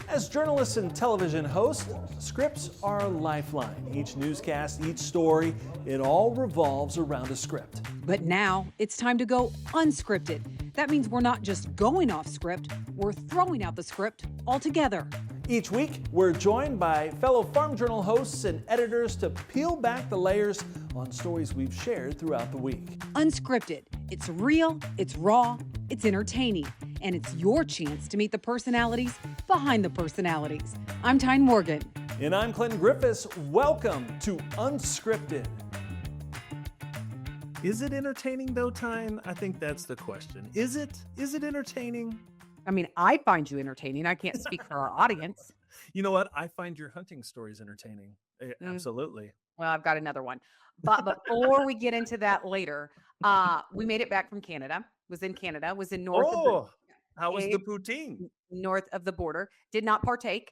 As journalists and television hosts, scripts are a lifeline. Each newscast, each story, it all revolves around a script. But now it's time to go unscripted. That means we're not just going off script, we're throwing out the script altogether. Each week, we're joined by fellow Farm Journal hosts and editors to peel back the layers on stories we've shared throughout the week. Unscripted. It's real, it's raw, it's entertaining, and it's your chance to meet the personalities behind the personalities. I'm Tyne Morgan. And I'm Clinton Griffiths. Welcome to Unscripted. Is it entertaining though, Tyne? I think that's the question. Is it entertaining? I mean, I find you entertaining. I can't speak for our audience. You know what? I find your hunting stories entertaining. Absolutely. Well, I've got another one. But before we get into that later, we made it back from Canada. Was in Canada. Was in north of the, how was the poutine? North of the border. Did not partake.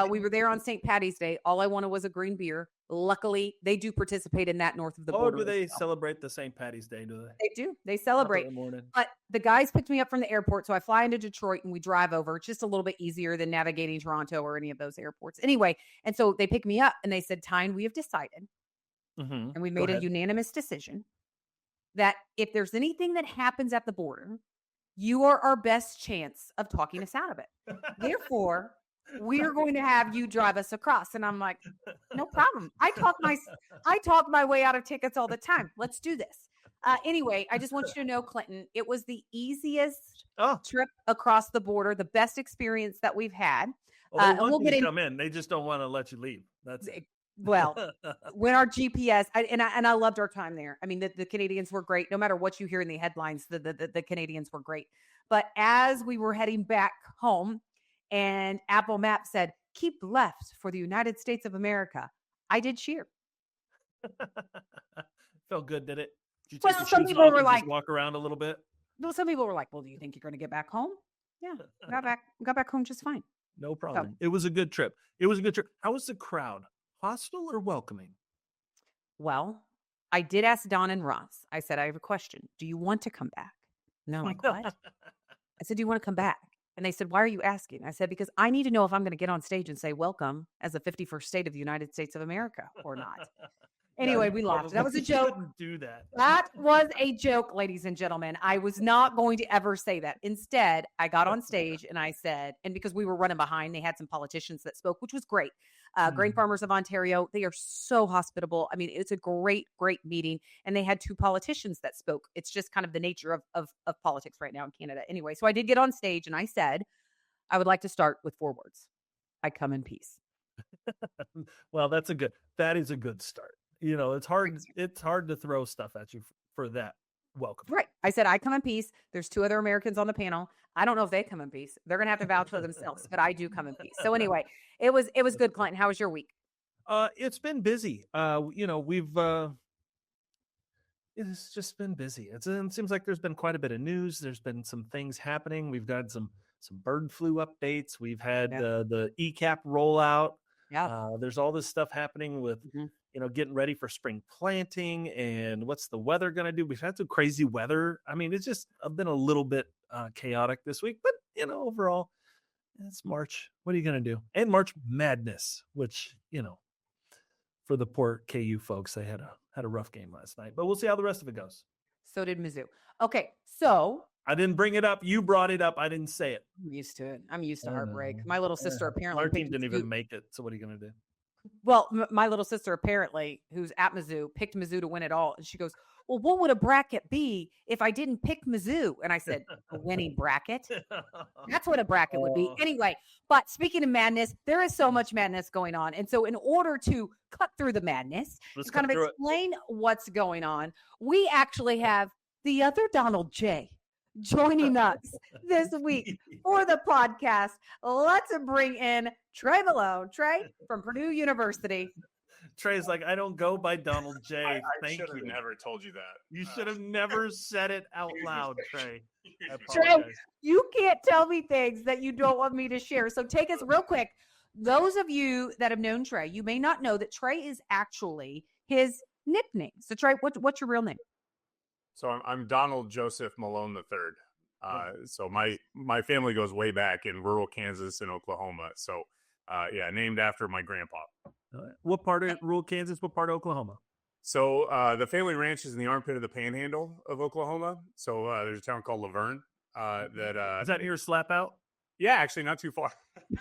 We were there on St. Patty's Day. All I wanted was a green beer. Luckily, they do participate in that north of the border. Oh, do they celebrate the St. Patty's Day, do they? They do. They celebrate. But the guys picked me up from the airport, so I fly into Detroit and we drive over. It's just a little bit easier than navigating Toronto or any of those airports. Anyway, and so they picked me up and they said, Tyne, we have decided, and we made a unanimous decision that if there's anything that happens at the border, you are our best chance of talking us out of it. Therefore, we are going to have you drive us across. And I'm like, no problem. I talk my way out of tickets all the time. Let's do this. Anyway, I just want you to know, Clinton, it was the easiest trip across the border, the best experience that we've had. Well, they want you to come in. They just don't want to let you leave. That's it. Well, when our GPS, I loved our time there. I mean, the Canadians were great. No matter what you hear in the headlines, the Canadians were great. But as we were heading back home, and Apple Maps said, keep left for the United States of America, I did cheer. Felt good, did it? Did you well, some people were like, walk around a little bit. No, some people were like, well, do you think you're going to get back home? Yeah, got back home just fine. No problem. So, it was a good trip. How was the crowd? Hostile or welcoming? Well, I did ask Don and Ross. I said, I have a question. Do you want to come back? And they're like, what? I said, do you want to come back? And they said, why are you asking? I said, because I need to know if I'm going to get on stage and say welcome as the 51st state of the United States of America or not. Anyway, we laughed. That was a joke. Do that. That was a joke, ladies and gentlemen. I was not going to ever say that. Instead, I got on stage and I said, and because we were running behind, they had some politicians that spoke, which was great. Grain Farmers of Ontario, they are so hospitable. I mean, it's a great, great meeting. And they had two politicians that spoke. It's just kind of the nature of politics right now in Canada. Anyway, so I did get on stage and I said, I would like to start with 4 words. I come in peace. Well, that is a good start. You know, it's hard to throw stuff at you for that welcome. Right. I said, I come in peace. There's 2 other Americans on the panel. I don't know if they come in peace. They're going to have to vouch for themselves, but I do come in peace. So anyway, it was good, Clinton. How was your week? It's been busy. It's just been busy. It seems like there's been quite a bit of news. There's been some things happening. We've got some bird flu updates. We've had the ECAP rollout. Yeah. There's all this stuff happening with, getting ready for spring planting and what's the weather going to do. We've had some crazy weather. I mean, it's just been a little bit chaotic this week, but overall it's March. What are you going to do? And March Madness, which, for the poor KU folks, they had a rough game last night, but we'll see how the rest of it goes. So did Mizzou. Okay. So I didn't bring it up. You brought it up. I didn't say it. I'm used to it. I'm used to heartbreak. My little sister apparently. Our team didn't even make it. So what are you going to do? Well, my little sister apparently, who's at Mizzou, picked Mizzou to win it all. And she goes, well, what would a bracket be if I didn't pick Mizzou? And I said, a winning bracket. That's what a bracket would be. Anyway, but speaking of madness, there is so much madness going on. And so in order to cut through the madness, to kind of explain what's going on, we actually have the other Donald J. joining us this week for the podcast. Let's bring in Trey Malone. Trey from Purdue University. Trey's like, I don't go by Donald J. I Thank should you. have never told you that. You should have never said it out loud, Trey. Trey, you can't tell me things that you don't want me to share. So take us real quick. Those of you that have known Trey, you may not know that Trey is actually his nickname. So Trey, what's your real name? So I'm Donald Joseph Malone III. So my family goes way back in rural Kansas and Oklahoma. So named after my grandpa. What part of rural Kansas? What part of Oklahoma? So the family ranch is in the armpit of the Panhandle of Oklahoma. So there's a town called Laverne. Is that near Slap Out? Yeah, actually, not too far.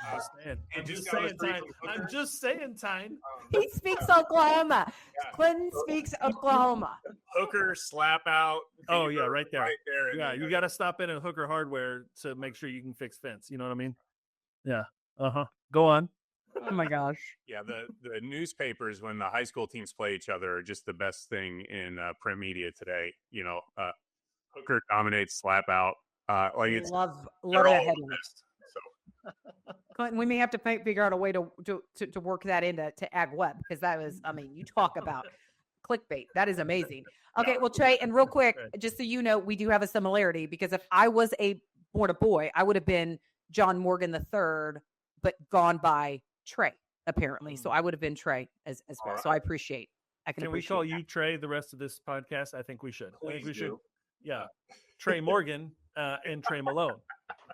I'm just saying, Tyne. I'm just saying, Tyne. He speaks Oklahoma. Yeah. Clinton speaks Oklahoma. Hooker, Slap Out. Oh, yeah, right there. Yeah, you got to stop in at Hooker Hardware to make sure you can fix fence. You know what I mean? Yeah. Go on. Oh, my gosh. Yeah, the newspapers, when the high school teams play each other, are just the best thing in print media today. You know, Hooker dominates Slap Out. It's love that headline. Clinton, we may have to figure out a way to work that into Ag Web, because that was, I mean, you talk about clickbait. That is amazing. Okay, well, Trey, and real quick, just so you know, we do have a similarity, because if I was born a boy, I would have been John Morgan III, but gone by Trey, apparently. So I would have been Trey as well. So I appreciate. Can we call you Trey the rest of this podcast? I think we should. Should. Yeah, Trey Morgan and Trey Malone.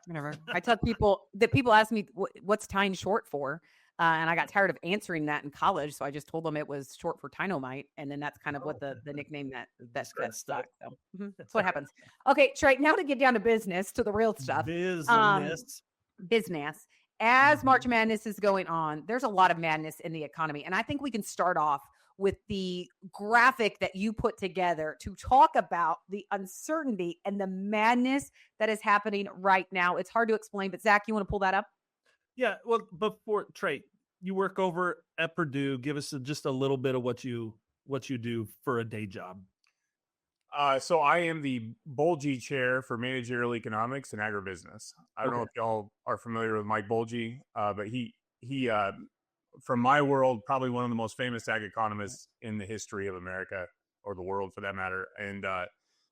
Whatever. I tell people ask me what's Tyne short for, and I got tired of answering that in college, so I just told them it was short for Tynomite, and then that's kind of what the nickname that stuck. So that's what happens. Okay, Trey. Now to get down to business, to the real stuff. Business. As March Madness is going on, there's a lot of madness in the economy, and I think we can start off with the graphic that you put together to talk about the uncertainty and the madness that is happening right now. It's hard to explain, but Zach, you want to pull that up? Yeah. Well, before Trey, you work over at Purdue. Give us just a little bit of what you do for a day job. So I am the Boehlje chair for managerial economics and agribusiness. I don't know if y'all are familiar with Mike Boehlje, but he from my world, probably one of the most famous ag economists in the history of America, or the world for that matter. And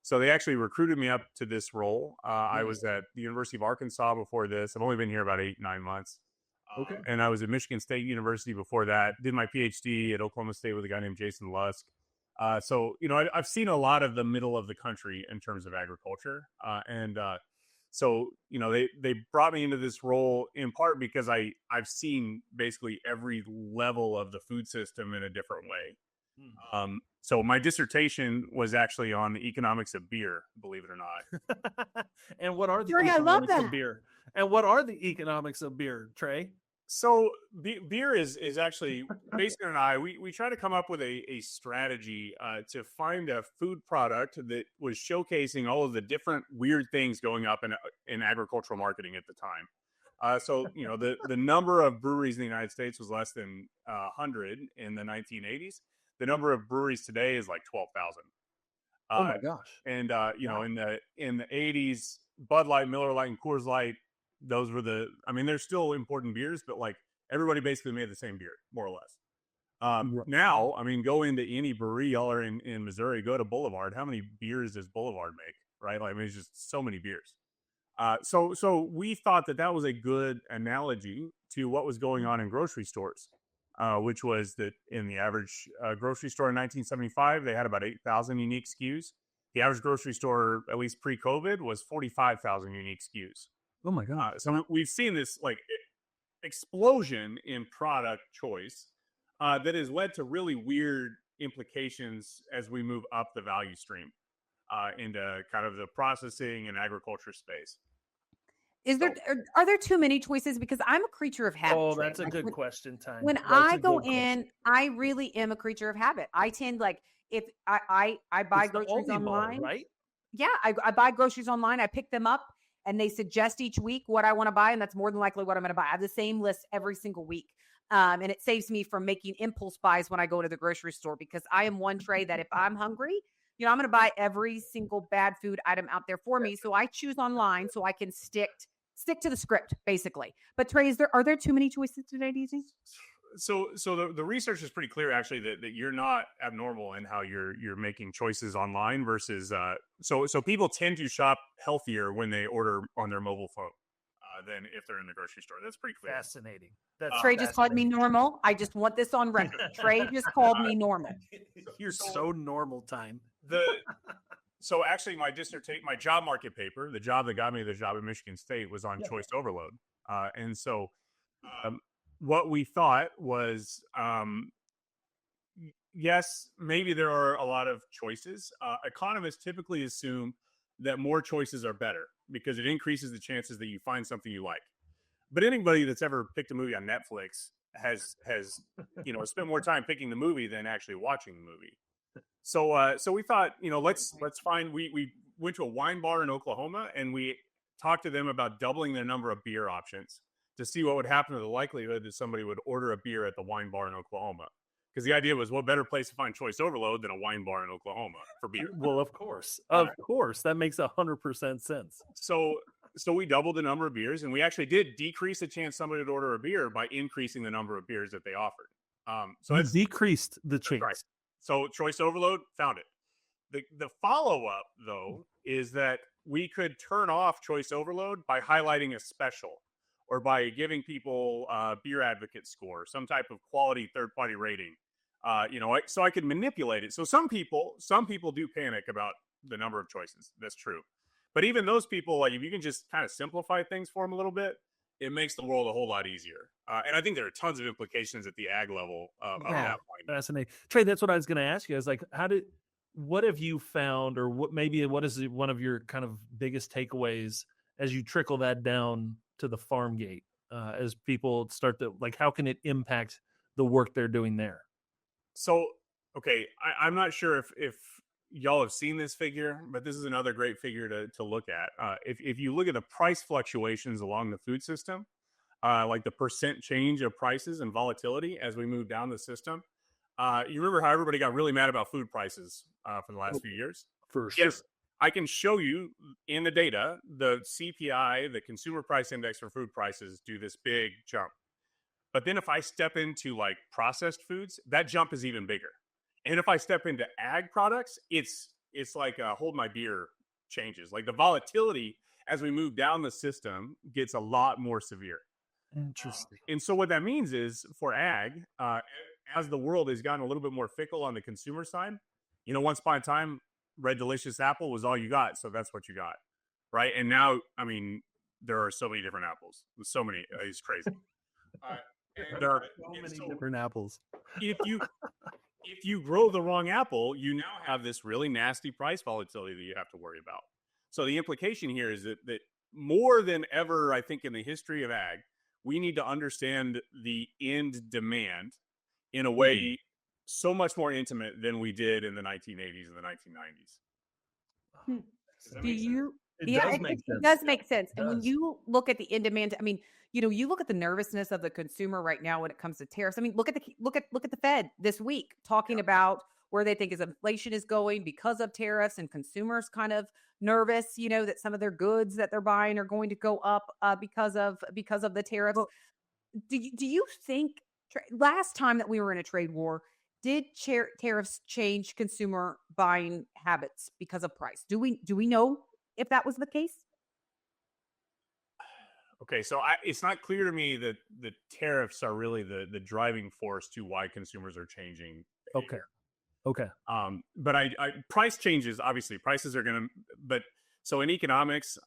so they actually recruited me up to this role. I was at the University of Arkansas before this. I've only been here about 8-9 months. And I was at Michigan State University before that. Did my PhD at Oklahoma State with a guy named Jason Lusk. So, you know, I've seen a lot of the middle of the country in terms of agriculture. So, you know, they brought me into this role in part because I've seen basically every level of the food system in a different way. So my dissertation was actually on the economics of beer, believe it or not. And what are the economics of beer? And what are the economics of beer, Trey? So beer is actually, Basin and I, we try to come up with a strategy to find a food product that was showcasing all of the different weird things going up in agricultural marketing at the time. So, you know, the number of breweries in the United States was less than 100 in the 1980s. The number of breweries today is like 12,000. Oh my gosh. And, you know, in the 80s, Bud Light, Miller Lite, and Coors Light, those were they're still important beers, but like everybody basically made the same beer, more or less. Now, I mean, go into any brewery, y'all are in Missouri, go to Boulevard. How many beers does Boulevard make? Right? Like, I mean, it's just so many beers. So we thought that was a good analogy to what was going on in grocery stores, which was that in the average grocery store in 1975, they had about 8,000 unique SKUs. The average grocery store, at least pre-COVID, was 45,000 unique SKUs. Oh my God. So we've seen this like explosion in product choice that has led to really weird implications as we move up the value stream into kind of the processing and agriculture space. Are there too many choices? Because I'm a creature of habit. Oh, that's a good question, Tyne. When I go in, I really am a creature of habit. I tend, like, if I buy groceries online, right? Yeah, I buy groceries online. I pick them up, and they suggest each week what I want to buy, and that's more than likely what I'm going to buy. I have the same list every single week, and it saves me from making impulse buys when I go to the grocery store, because I am one, Trey, that if I'm hungry, you know, I'm going to buy every single bad food item out there for me. So I choose online so I can stick to the script, basically. But Trey, are there too many choices today, do you think? So the research is pretty clear, actually, that you're not abnormal in how you're making choices online versus so people tend to shop healthier when they order on their mobile phone than if they're in the grocery store. That's pretty clear. Fascinating. Trey just called me normal. I just want this on record. Trey just called me normal. You're so normal, Tyne. So actually, my job market paper, the job that got me the job at Michigan State, was on choice overload. And so what we thought was, yes, maybe there are a lot of choices. Economists typically assume that more choices are better because it increases the chances that you find something you like. But anybody that's ever picked a movie on Netflix has spent more time picking the movie than actually watching the movie. So we thought, let's find. We went to a wine bar in Oklahoma and we talked to them about doubling the number of beer options to see what would happen to the likelihood that somebody would order a beer at the wine bar in Oklahoma. Because the idea was, what better place to find choice overload than a wine bar in Oklahoma for beer? Well, of course, that makes 100% sense. So we doubled the number of beers, and we actually did decrease the chance somebody would order a beer by increasing the number of beers that they offered. So it's decreased the chance. Right. So choice overload found it. The follow-up, though, is that we could turn off choice overload by highlighting a special or by giving people a beer advocate score, some type of quality third-party rating. So I could manipulate it. So some people do panic about the number of choices. That's true. But even those people, like if you can just kind of simplify things for them a little bit, it makes the world a whole lot easier. And I think there are tons of implications at the ag level of that point. Fascinating. Trey, that's what I was going to ask you. I was like, what have you found, or what is one of your kind of biggest takeaways as you trickle that down to the farm gate, as people start to, like, how can it impact the work they're doing there? So, okay, I'm not sure if y'all have seen this figure, but this is another great figure to look at. If you look at the price fluctuations along the food system, like the percent change of prices and volatility as we move down the system, you remember how everybody got really mad about food prices for the last few years? For sure. Yes, I can show you in the data, the CPI, the consumer price index for food prices, do this big jump. But then if I step into like processed foods, that jump is even bigger. And if I step into ag products, it's like hold my beer changes. Like the volatility as we move down the system gets a lot more severe. Interesting. And so what that means is for ag, as the world has gotten a little bit more fickle on the consumer side, once upon a time, Red Delicious apple was all you got. So that's what you got. Right. And now, I mean, there are so many different apples. So many. It's crazy. There are so many different apples. If you grow the wrong apple, you now have this really nasty price volatility that you have to worry about. So the implication here is that more than ever, I think, in the history of ag, we need to understand the end demand in a way so much more intimate than we did in the 1980s and the 1990s. It does make sense. And when you look at the end demand, I mean, you look at the nervousness of the consumer right now when it comes to tariffs. I mean, look at the Fed this week talking about where they think inflation is going because of tariffs, and consumers kind of nervous, that some of their goods that they're buying are going to go up because of the tariffs. Well, do you think last time that we were in a trade war, did tariffs change consumer buying habits because of price? Do we know if that was the case? Okay, so it's not clear to me that the tariffs are really the driving force to why consumers are changing behavior. Okay. But I price changes, obviously prices are going to, but so in economics,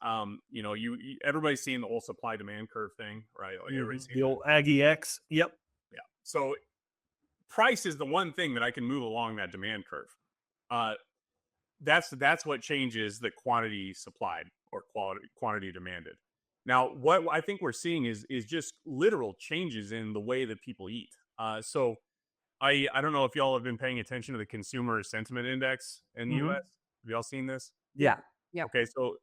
everybody's seeing the whole supply demand curve thing, right? Like the old Aggie X. Yep. Yeah. So price is the one thing that I can move along that demand curve. That's what changes the quantity supplied or quantity demanded. Now, what I think we're seeing is just literal changes in the way that people eat. So I don't know if y'all have been paying attention to the consumer sentiment index in the U.S. Have y'all seen this? Yeah. Okay, so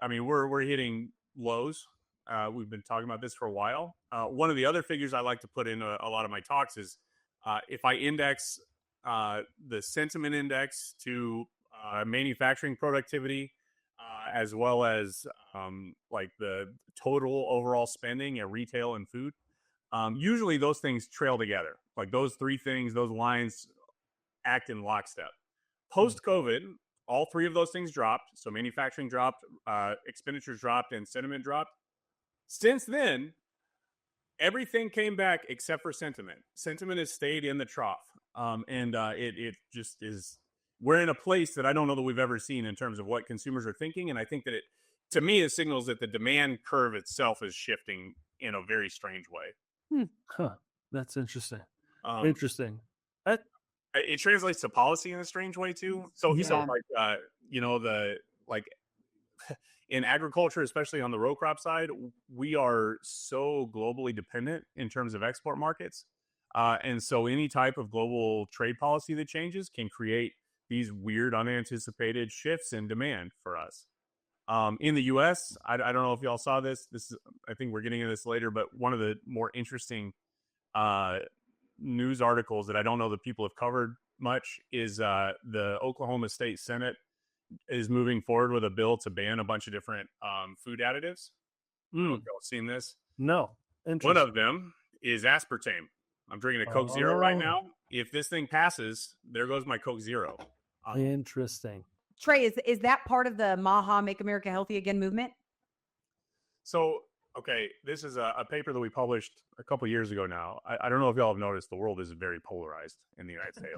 I mean we're hitting lows. We've been talking about this for a while. One of the other figures I like to put in a lot of my talks is if I index the sentiment index to manufacturing productivity, as well as like the total overall spending at retail and food. Usually those things trail together. Like those three things, those lines act in lockstep. Post-COVID, all three of those things dropped. So manufacturing dropped, expenditures dropped, and sentiment dropped. Since then, everything came back except for sentiment. Sentiment has stayed in the trough. And it just is we're in a place that I don't know that we've ever seen in terms of what consumers are thinking. And I think that to me, it signals that the demand curve itself is shifting in a very strange way. That's interesting. Interesting. It translates to policy in a strange way too. So in agriculture, especially on the row crop side, we are so globally dependent in terms of export markets. And so any type of global trade policy that changes can create these weird, unanticipated shifts in demand for us. In the U.S., I don't know if y'all saw this. I think we're getting into this later, but one of the more interesting news articles that I don't know that people have covered much is the Oklahoma State Senate is moving forward with a bill to ban a bunch of different food additives. I don't know if y'all seen this. No. One of them is aspartame. I'm drinking a Coke Zero right now. If this thing passes, there goes my Coke Zero. Interesting. Trey, is that part of the MAHA, Make America Healthy Again movement? So, okay, this is a paper that we published a couple years ago now. I don't know if y'all have noticed the world is very polarized in the United States.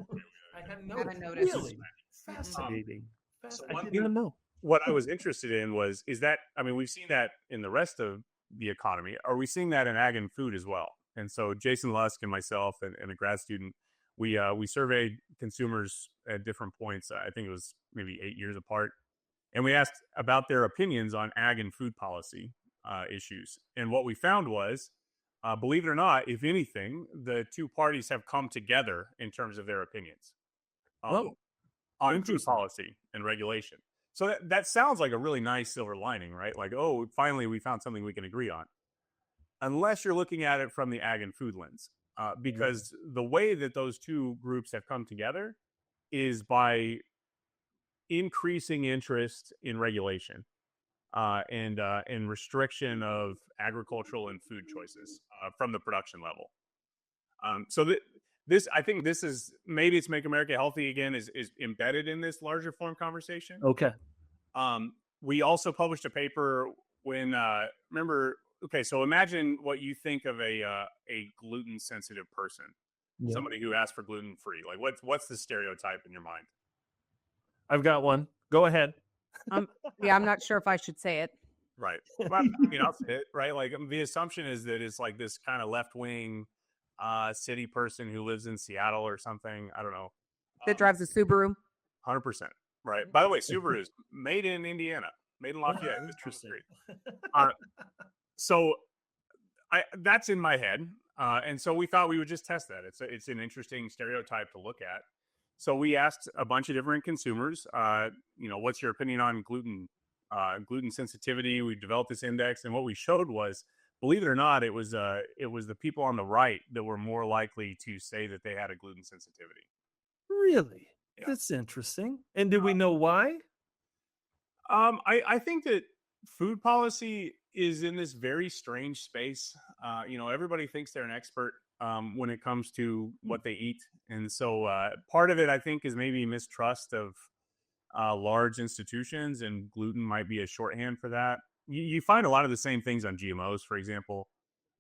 I haven't noticed. Really? Fascinating. So I didn't even know. What I was interested in is that, I mean, we've seen that in the rest of the economy. Are we seeing that in ag and food as well? And so Jason Lusk and myself and a grad student, we surveyed consumers at different points. I think it was maybe 8 years apart. And we asked about their opinions on ag and food policy issues. And what we found was, believe it or not, if anything, the two parties have come together in terms of their opinions on food policy and regulation. So that sounds like a really nice silver lining, right? Like, oh, finally we found something we can agree on. Unless you're looking at it from the ag and food lens. Because the way that those two groups have come together is by increasing interest in regulation and restriction of agricultural and food choices from the production level. I think this is, maybe it's Make America Healthy Again is embedded in this larger form conversation. Okay. We also published a paper when, so imagine what you think of a gluten sensitive person, somebody who asks for gluten free. Like what's the stereotype in your mind? I've got one. Go ahead. I'm not sure if I should say it. Right. Well, I mean, I'll say it, right? Like the assumption is that it's like this kind of left wing city person who lives in Seattle or something. I don't know. That drives a Subaru. 100%. Right. By the way, Subaru is made in Indiana, made in Lafayette. Interesting. So that's in my head. And so we thought we would just test that. It's an interesting stereotype to look at. So we asked a bunch of different consumers, what's your opinion on gluten sensitivity? We developed this index, and what we showed was, believe it or not, it was the people on the right that were more likely to say that they had a gluten sensitivity. Really? Yeah. That's interesting. And did we know why? I think that food policy is in this very strange space. Everybody thinks they're an expert when it comes to what they eat. And so part of it, I think, is maybe mistrust of large institutions, and gluten might be a shorthand for that. You find a lot of the same things on GMOs, for example.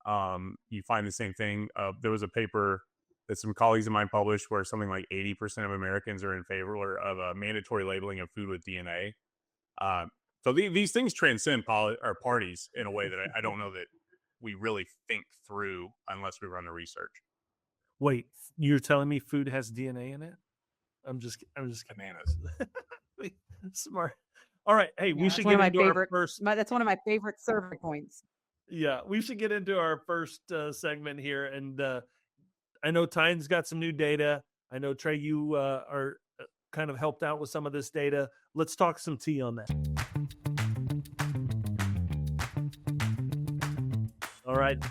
You find the same thing. There was a paper that some colleagues of mine published where something like 80% of Americans are in favor of a mandatory labeling of food with DNA. So these things transcend our parties in a way that I don't know that we really think through unless we run the research. Wait, you're telling me food has DNA in it? I'm just bananas. Smart. All right. Hey, we should get into our first. That's one of my favorite survey points. Yeah, we should get into our first segment here. And I know Tyne's got some new data. I know, Trey, you are kind of helped out with some of this data. Let's talk some tea on that. All right.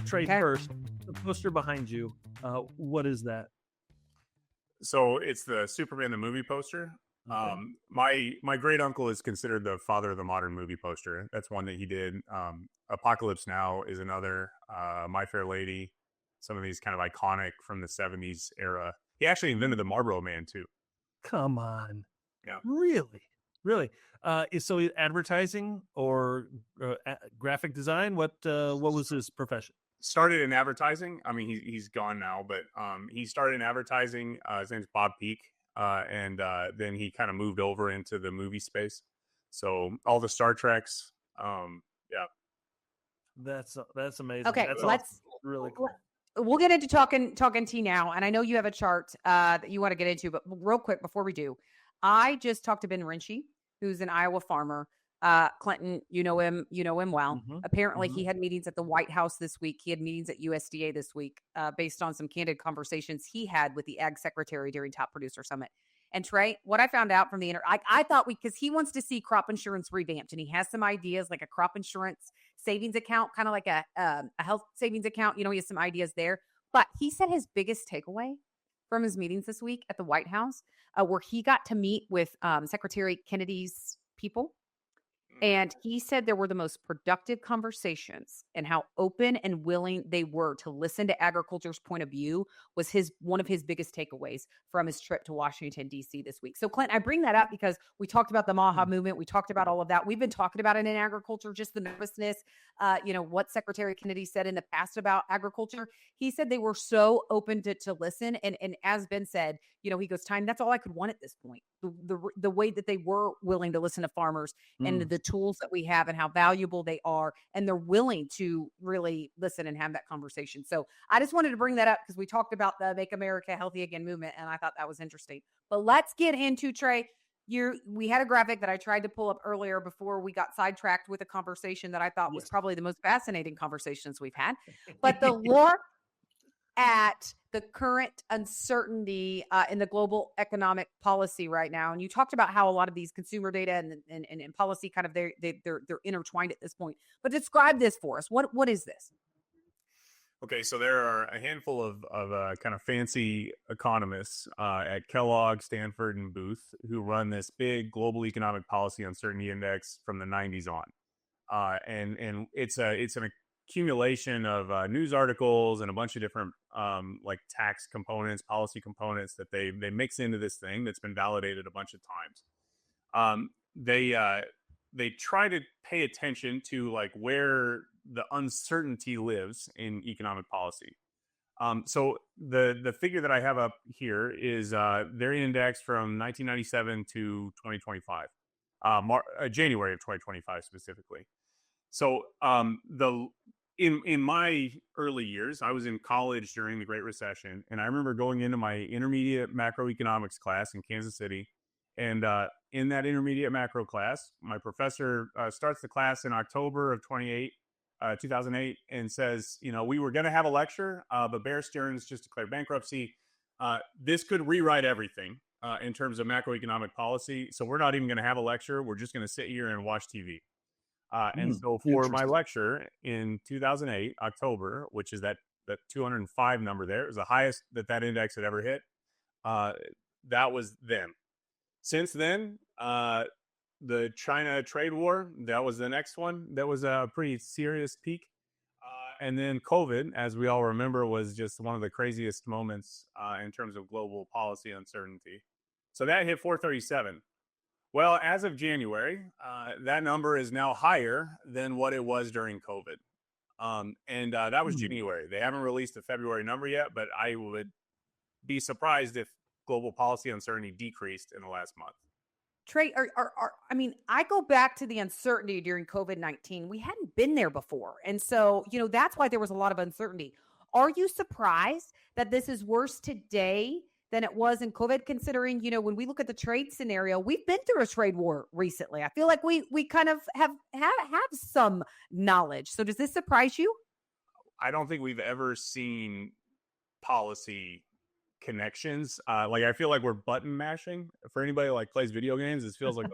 Trey, first, the poster behind you. What is that? So it's the Superman the movie poster. Okay. My great uncle is considered the father of the modern movie poster. That's one that he did. Apocalypse Now is another. My Fair Lady, some of these kind of iconic from the 70s era. He actually invented the Marlboro Man too. Come on. Yeah. Really? So advertising or graphic design? What was his profession? Started in advertising. I mean, he's gone now, but he started in advertising. His name's Bob Peak. and then he kind of moved over into the movie space. So all the Star Treks, yeah. That's amazing. Okay, That's let's really cool. We'll get into talking tea now, and I know you have a chart that you want to get into, but real quick before we do, I just talked to Ben Rinchie, who's an Iowa farmer. Clinton, you know him well. Mm-hmm. Apparently, he had meetings at the White House this week. He had meetings at USDA this week, based on some candid conversations he had with the Ag Secretary during Top Producer Summit. And Trey, what I found out from the I thought because he wants to see crop insurance revamped, and he has some ideas like a crop insurance savings account, kind of like a health savings account. He has some ideas there. But he said his biggest takeaway from his meetings this week at the White House, where he got to meet with Secretary Kennedy's people. And he said there were the most productive conversations, and how open and willing they were to listen to agriculture's point of view was one of his biggest takeaways from his trip to Washington, D.C. this week. So, Clint, I bring that up because we talked about the Maha movement. We talked about all of that. We've been talking about it in agriculture, just the nervousness, what Secretary Kennedy said in the past about agriculture. He said they were so open to listen. And as Ben said, he goes, Tyne, that's all I could want at this point. The way that they were willing to listen to farmers and the tools that we have and how valuable they are, and they're willing to really listen and have that conversation. So I just wanted to bring that up because we talked about the Make America Healthy Again movement, and I thought that was interesting. But let's get into, Trey, we had a graphic that I tried to pull up earlier before we got sidetracked with a conversation that I thought was probably the most fascinating conversations we've had. But the look at the current uncertainty in the global economic policy right now. And you talked about how a lot of these consumer data and policy kind of they're intertwined at this point. But describe this for us. What is this? Okay, so there are a handful of kind of fancy economists at Kellogg, Stanford, and Booth who run this big global economic policy uncertainty index from the 90s on. And it's an accumulation of news articles and a bunch of different like tax components, policy components that they mix into this thing that's been validated a bunch of times. They try to pay attention to like where the uncertainty lives in economic policy. So the figure that I have up here is their index from 1997 to 2025, January of 2025 specifically. So in my early years, I was in college during the Great Recession, and I remember going into my intermediate macroeconomics class in Kansas City. And in that intermediate macro class, my professor starts the class in October of 2008 and says, we were going to have a lecture, but Bear Stearns just declared bankruptcy. This could rewrite everything in terms of macroeconomic policy. So we're not even going to have a lecture. We're just going to sit here and watch TV. And so for my lecture in 2008, October, which is that 205 number there, it was the highest that index had ever hit. That was then. Since then, the China trade war, that was the next one. That was a pretty serious peak. And then COVID, as we all remember, was just one of the craziest moments in terms of global policy uncertainty. So that hit 437. Well, as of January, that number is now higher than what it was during COVID. And that was January. They haven't released the February number yet, but I would be surprised if global policy uncertainty decreased in the last month. Trey, I go back to the uncertainty during COVID-19. We hadn't been there before. And so, that's why there was a lot of uncertainty. Are you surprised that this is worse today than it was in COVID, considering, when we look at the trade scenario, we've been through a trade war recently. I feel like we kind of have some knowledge. So does this surprise you? I don't think we've ever seen policy connections. I feel like we're button mashing. For anybody who plays video games, this feels like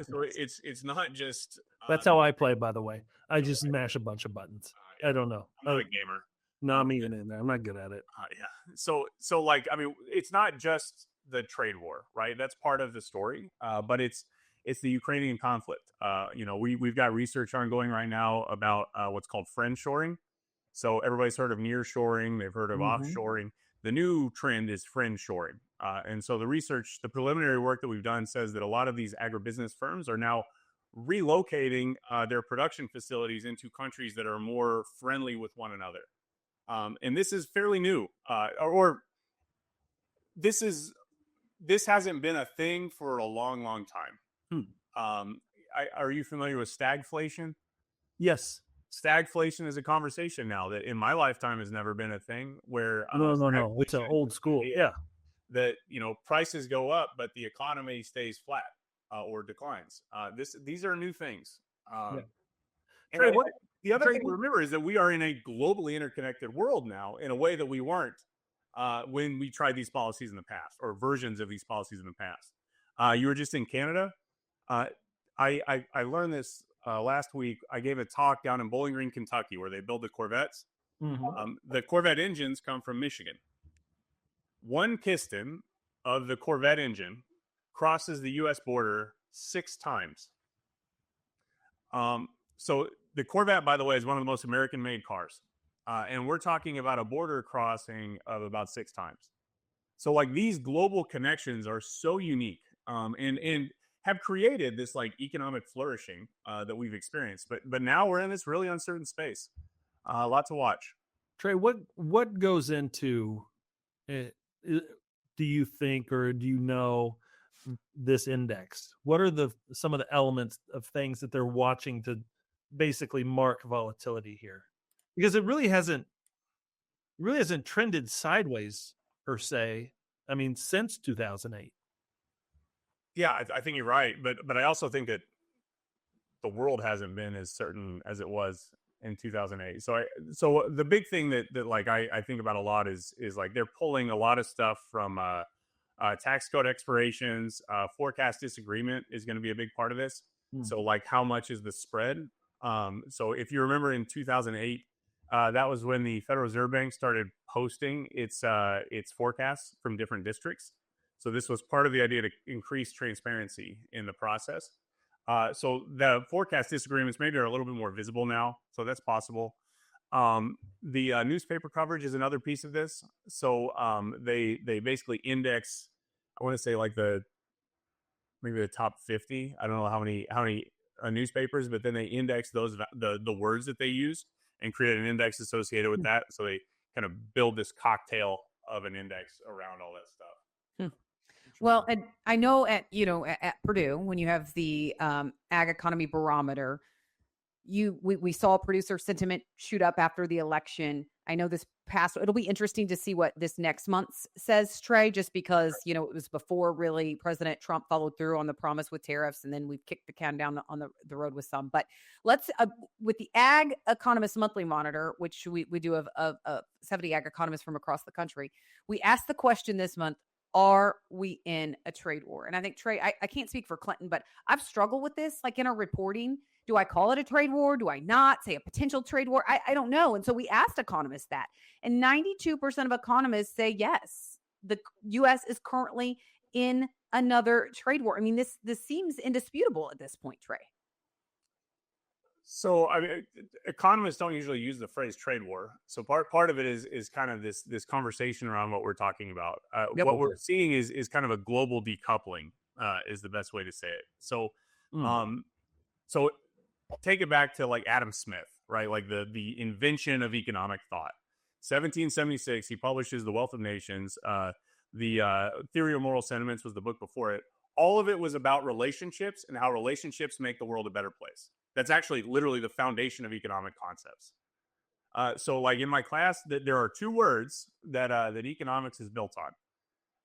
so it's not just that's how I play, by the way. I just mash a bunch of buttons. I don't know. I'm not a gamer. No, I'm even in there. I'm not good at it. Yeah. So it's not just the trade war, right? That's part of the story. But it's the Ukrainian conflict. We've got research ongoing right now about what's called friendshoring. So everybody's heard of nearshoring. They've heard of offshoring. The new trend is friendshoring. And so the preliminary work that we've done says that a lot of these agribusiness firms are now relocating their production facilities into countries that are more friendly with one another. And this is fairly new, or this is this hasn't been a thing for a long, long time. Are you familiar with stagflation? Yes. Stagflation is a conversation now that in my lifetime has never been a thing where no. It's an old school. Yeah. That, prices go up, but the economy stays flat or declines. These are new things. Trey, the other thing to remember is that we are in a globally interconnected world now in a way that we weren't when we tried these policies in the past, or versions of these policies in the past. You were just in Canada. I learned this last week. I gave a talk down in Bowling Green, Kentucky, where they build the Corvettes. Mm-hmm. The Corvette engines come from Michigan. One piston of the Corvette engine crosses the U.S. border 6 times. So the Corvette, by the way, is one of the most American-made cars. And we're talking about a border crossing of about 6 times. So like these global connections are so unique and have created this like economic flourishing that we've experienced. But now we're in this really uncertain space. A lot to watch. Trey, what goes into it? Do you think, or do you know, this index? What are some of the elements of things that they're watching to basically mark volatility here? Because it really hasn't trended sideways per se. I mean, since 2008. Yeah, I think you're right, but I also think that the world hasn't been as certain as it was in 2008. So the big thing that like I think about a lot is like they're pulling a lot of stuff from tax code expirations. Forecast disagreement is going to be a big part of this. So like how much is the spread? So if you remember in 2008, that was when the Federal Reserve Bank started posting its forecasts from different districts. So this was part of the idea to increase transparency in the process. So the forecast disagreements maybe are a little bit more visible now. So that's possible. The newspaper coverage is another piece of this. So they basically index, I want to say like maybe the top 50. I don't know how many newspapers, but then they index those the words that they use and create an index associated with that. So they kind of build this cocktail of an index around all that stuff. Well, and I know at Purdue, when you have the ag economy barometer, we saw producer sentiment shoot up after the election. I know it'll be interesting to see what this next month says, Trey, just because, it was before really President Trump followed through on the promise with tariffs, and then we've kicked the can down on the road with some. But let's, with the Ag Economist Monthly Monitor, which we do of 70 ag economists from across the country, we asked the question this month, are we in a trade war? And I think, Trey, I can't speak for Clinton, but I've struggled with this, like in our reporting. Do I call it a trade war? Do I not say a potential trade war? I don't know. And so we asked economists that, and 92% of economists say yes, the U.S. is currently in another trade war. I mean, this seems indisputable at this point, Trey. So, I mean, economists don't usually use the phrase trade war. So part of it is kind of this conversation around what we're talking about. What we're seeing is kind of a global decoupling is the best way to say it. So, so take it back to like Adam Smith, right? Like the invention of economic thought. 1776, he publishes The Wealth of Nations. The Theory of Moral Sentiments was the book before it. All of it was about relationships and how relationships make the world a better place. That's actually literally the foundation of economic concepts. So like in my class, there are 2 words that economics is built on.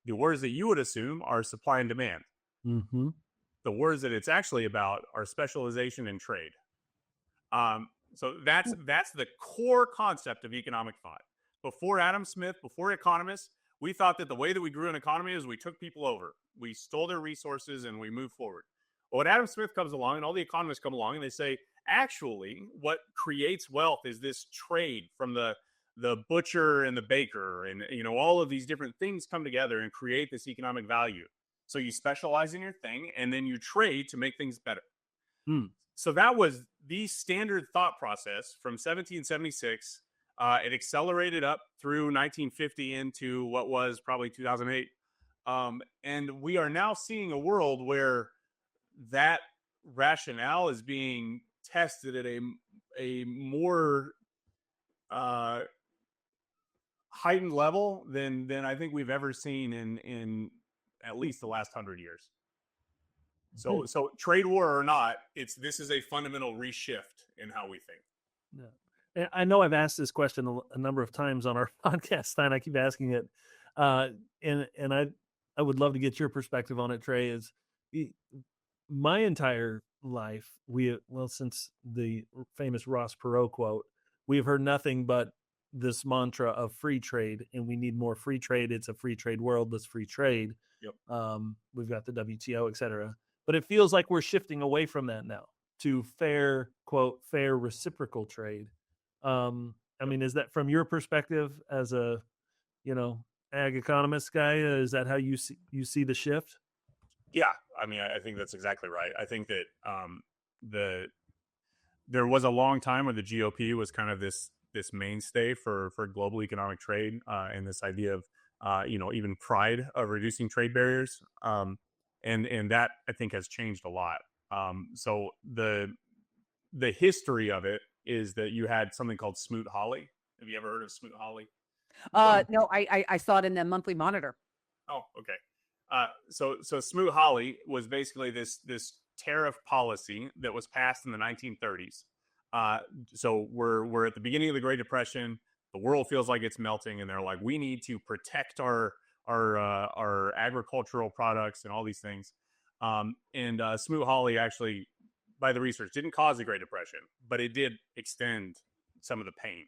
The words that you would assume are supply and demand. Mm-hmm. The words that it's actually about are specialization and trade. So that's the core concept of economic thought. Before Adam Smith, before economists, we thought that the way that we grew an economy is we took people over. We stole their resources and we moved forward. But when Adam Smith comes along and all the economists come along and they say, actually, what creates wealth is this trade from the butcher and the baker, and all of these different things come together and create this economic value. So you specialize in your thing and then you trade to make things better. So that was the standard thought process from 1776. It accelerated up through 1950 into what was probably 2008. And we are now seeing a world where that rationale is being tested at a more heightened level than I think we've ever seen in at least the last 100 years. So trade war or not, this is a fundamental reshift in how we think. Yeah. I know I've asked this question a number of times on our podcast, and I keep asking it. And I would love to get your perspective on it, Trey. Is my entire life, since the famous Ross Perot quote, we have heard nothing but this mantra of free trade, and we need more free trade. It's a free trade world. Let's free trade. Yep. We've got the WTO, et cetera. But it feels like we're shifting away from that now to fair, quote, fair reciprocal trade. I mean, is that from your perspective as a, ag economist guy? Is that how you see the shift? Yeah, I mean, I think that's exactly right. I think that there was a long time where the GOP was kind of this mainstay for global economic trade, and this idea of even pride of reducing trade barriers, and that I think has changed a lot. So the history of it is that you had something called Smoot-Hawley. Have you ever heard of Smoot-Hawley? No, I saw it in the monthly Monitor. Oh, okay. So Smoot-Hawley was basically this tariff policy that was passed in the 1930s. So we're at the beginning of the Great Depression. The world feels like it's melting, and they're like, we need to protect our agricultural products and all these things. And Smoot-Hawley actually, by the research, didn't cause the Great Depression, but it did extend some of the pain.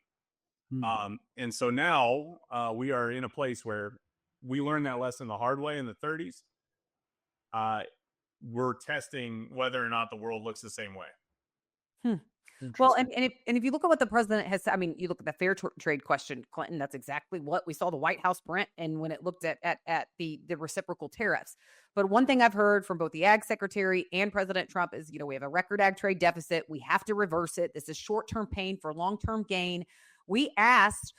And so now we are in a place where we learned that lesson the hard way in the 30s. We're testing whether or not the world looks the same way. Well, and if you look at what the president has said, I mean, you look at the fair trade question, Clinton, that's exactly what we saw the White House print, and when it looked at the reciprocal tariffs. But one thing I've heard from both the ag secretary and President Trump is, we have a record ag trade deficit. We have to reverse it. This is short-term pain for long-term gain. We asked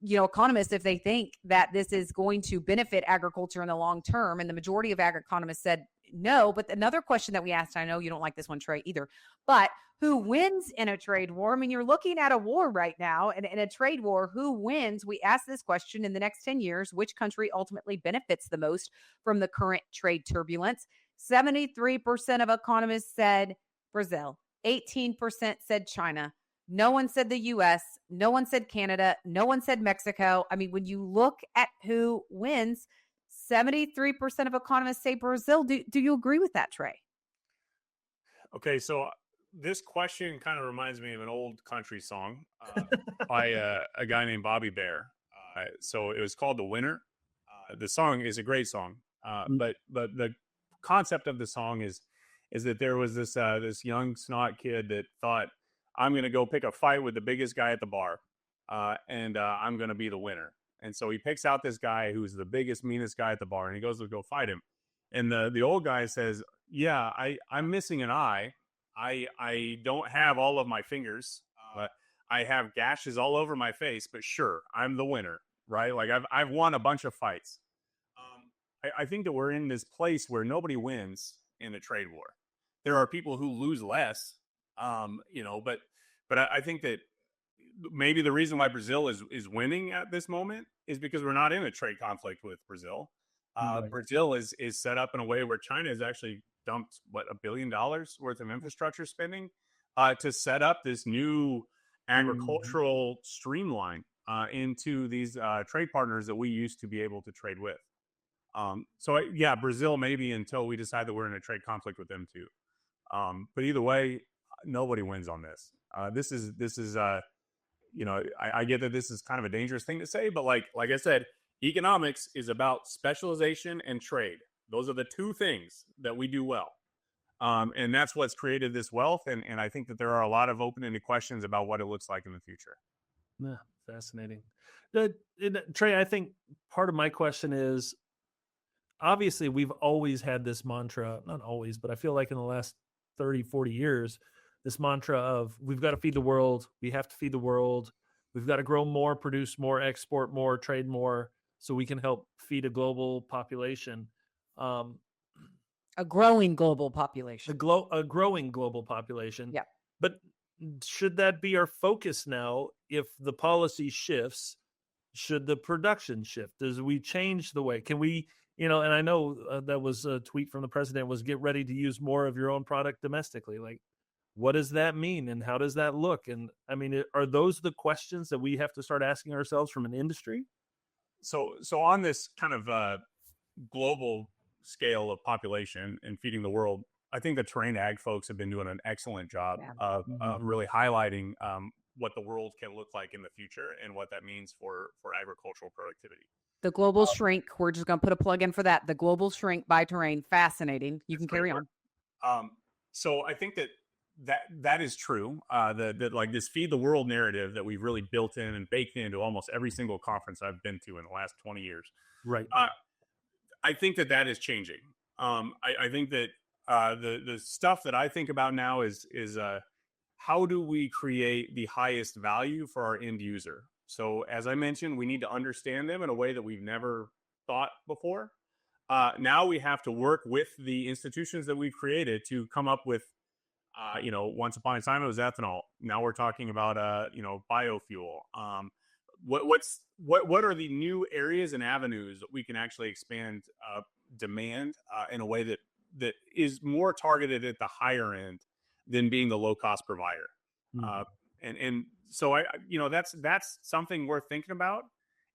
economists if they think that this is going to benefit agriculture in the long term, and the majority of ag economists said no. But another question that we asked, I know you don't like this one, Trey, either, but who wins in a trade war? I mean, you're looking at a war right now, and in a trade war, who wins? We asked this question in the next 10 years, which country ultimately benefits the most from the current trade turbulence? 73% of economists said Brazil. 18% said China. No one said the U.S. No one said Canada. No one said Mexico. I mean, when you look at who wins, 73% of economists say Brazil. Do you agree with that, Trey? Okay, so this question kind of reminds me of an old country song by a guy named Bobby Bear. So it was called "The Winner." The song is a great song, but the concept of the song is that there was this young snot kid that thought, I'm going to go pick a fight with the biggest guy at the bar, and I'm going to be the winner. And so he picks out this guy who's the biggest, meanest guy at the bar, and he goes to go fight him. And the old guy says, yeah, I'm missing an eye. I don't have all of my fingers, but I have gashes all over my face, but sure, I'm the winner, right? Like I've won a bunch of fights. I think that we're in this place where nobody wins in a trade war. There are people who lose less, but I think that maybe the reason why Brazil is winning at this moment is because we're not in a trade conflict with Brazil. Right. Brazil is set up in a way where China has actually dumped $1 billion worth of infrastructure spending to set up this new agricultural streamline into these trade partners that we used to be able to trade with. Brazil maybe until we decide that we're in a trade conflict with them too. But either way, nobody wins on this. This is I get that this is kind of a dangerous thing to say, but like I said, economics is about specialization and trade. Those are the two things that we do well. And that's what's created this wealth. And I think that there are a lot of open-ended questions about what it looks like in the future. Yeah, fascinating. Trey, I think part of my question is, obviously we've always had this mantra, not always, but I feel like in the last 30, 40 years, this mantra of we've got to feed the world. We have to feed the world. We've got to grow more, produce more, export more, trade more, so we can help feed a global population. A growing global population. A growing global population. Yeah. But should that be our focus now? If the policy shifts, should the production shift? Does we change the way? Can we And I know that was a tweet from the president was get ready to use more of your own product domestically. Like, what does that mean? And how does that look? And I mean, are those the questions that we have to start asking ourselves from an industry? So on this kind of global scale of population and feeding the world, I think the terrain ag folks have been doing an excellent job of really highlighting what the world can look like in the future and what that means for agricultural productivity. The global shrink, we're just going to put a plug in for that. The global shrink by terrain, fascinating. You can carry on. So I think that is true. That like this feed the world narrative that we've really built in and baked into almost every single conference I've been to in the last 20 years. Right. I think that is changing. I think that the stuff that I think about now is how do we create the highest value for our end user? So as I mentioned, we need to understand them in a way that we've never thought before. Now we have to work with the institutions that we've created to come up with, once upon a time it was ethanol. Now we're talking about, biofuel. What are the new areas and avenues that we can actually expand demand in a way that is more targeted at the higher end than being the low cost provider? And so that's something worth thinking about.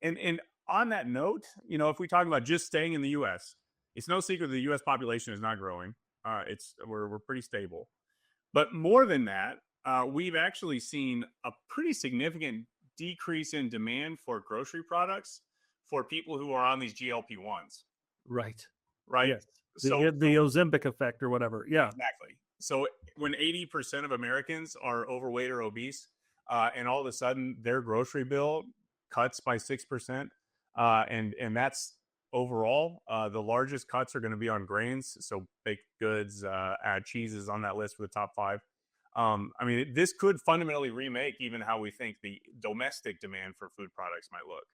And on that note, if we talk about just staying in the U.S., it's no secret the U.S. population is not growing. We're pretty stable, but more than that, we've actually seen a pretty significant decrease in demand for grocery products for people who are on these GLP-1s. Right. Yes. So the Ozempic effect or whatever. Yeah, exactly. So when 80% of Americans are overweight or obese, and all of a sudden their grocery bill cuts by 6%, and that's overall, the largest cuts are going to be on grains. So baked goods, add cheeses on that list for the top 5. This could fundamentally remake even how we think the domestic demand for food products might look.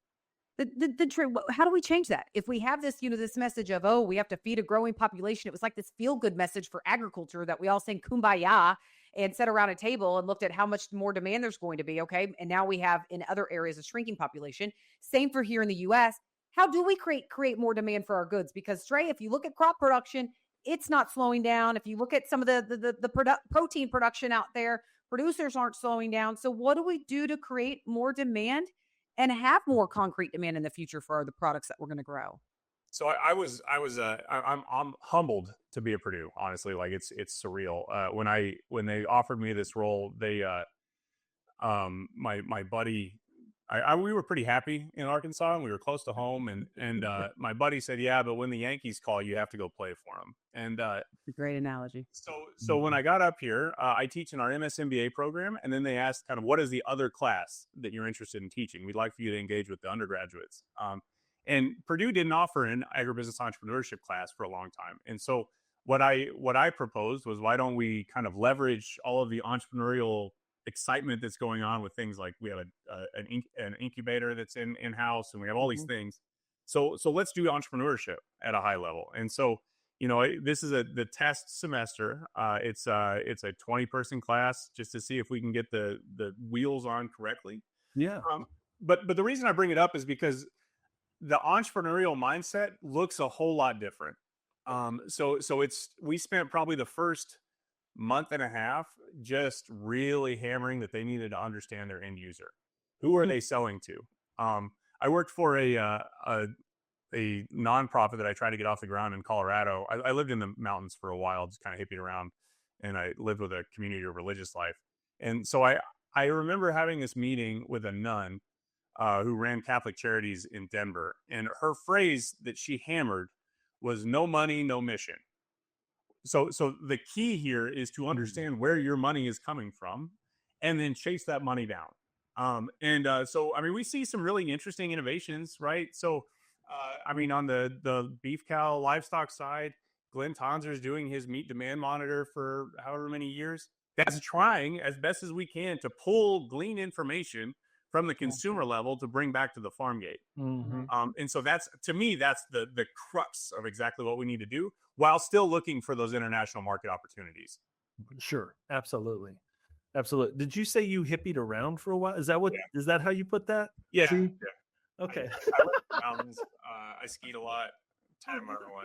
How do we change that? If we have this, this message of, we have to feed a growing population. It was like this feel-good message for agriculture that we all sang Kumbaya and sat around a table and looked at how much more demand there's going to be. Okay. And now we have in other areas a shrinking population. Same for here in the US. How do we create more demand for our goods? Because Trey, if you look at crop production, it's not slowing down. If you look at some of the protein production out there, producers aren't slowing down. So what do we do to create more demand and have more concrete demand in the future for the products that we're going to grow? So I'm humbled to be at Purdue. Honestly, like it's surreal. When they offered me this role, my buddy, we were pretty happy in Arkansas and we were close to home, and my buddy said, yeah, but when the Yankees call, you have to go play for them. And it's a great analogy. So when I got up here, I teach in our MSMBA program, and then they asked kind of what is the other class that you're interested in teaching? We'd like for you to engage with the undergraduates. And Purdue didn't offer an agribusiness entrepreneurship class for a long time. And so what I proposed was, why don't we kind of leverage all of the entrepreneurial excitement that's going on with things like we have an incubator that's in-house, and we have all these things. So let's do entrepreneurship at a high level. And so, this is the test semester. It's a 20-person class just to see if we can get the wheels on correctly. Yeah. But the reason I bring it up is because the entrepreneurial mindset looks a whole lot different. So we spent probably the first month and a half just really hammering that they needed to understand their end user. Who are they selling to? I worked for a nonprofit that I tried to get off the ground in Colorado. I lived in the mountains for a while, just kind of hippied around, and I lived with a community of religious life. And so I remember having this meeting with a nun who ran Catholic Charities in Denver, and her phrase that she hammered was "no money, no mission." So the key here is to understand where your money is coming from and then chase that money down. So we see some really interesting innovations, right? So, on the beef cow livestock side, Glenn Tonser is doing his meat demand monitor for however many years. That's trying as best as we can to glean information from the consumer level to bring back to the farm gate. And so that's, to me, that's the crux of exactly what we need to do while still looking for those international market opportunities. Sure. Absolutely. Did you say you hippied around for a while? Is that how you put that? Yeah. Okay. I live in the mountains. I skied a lot, time our one.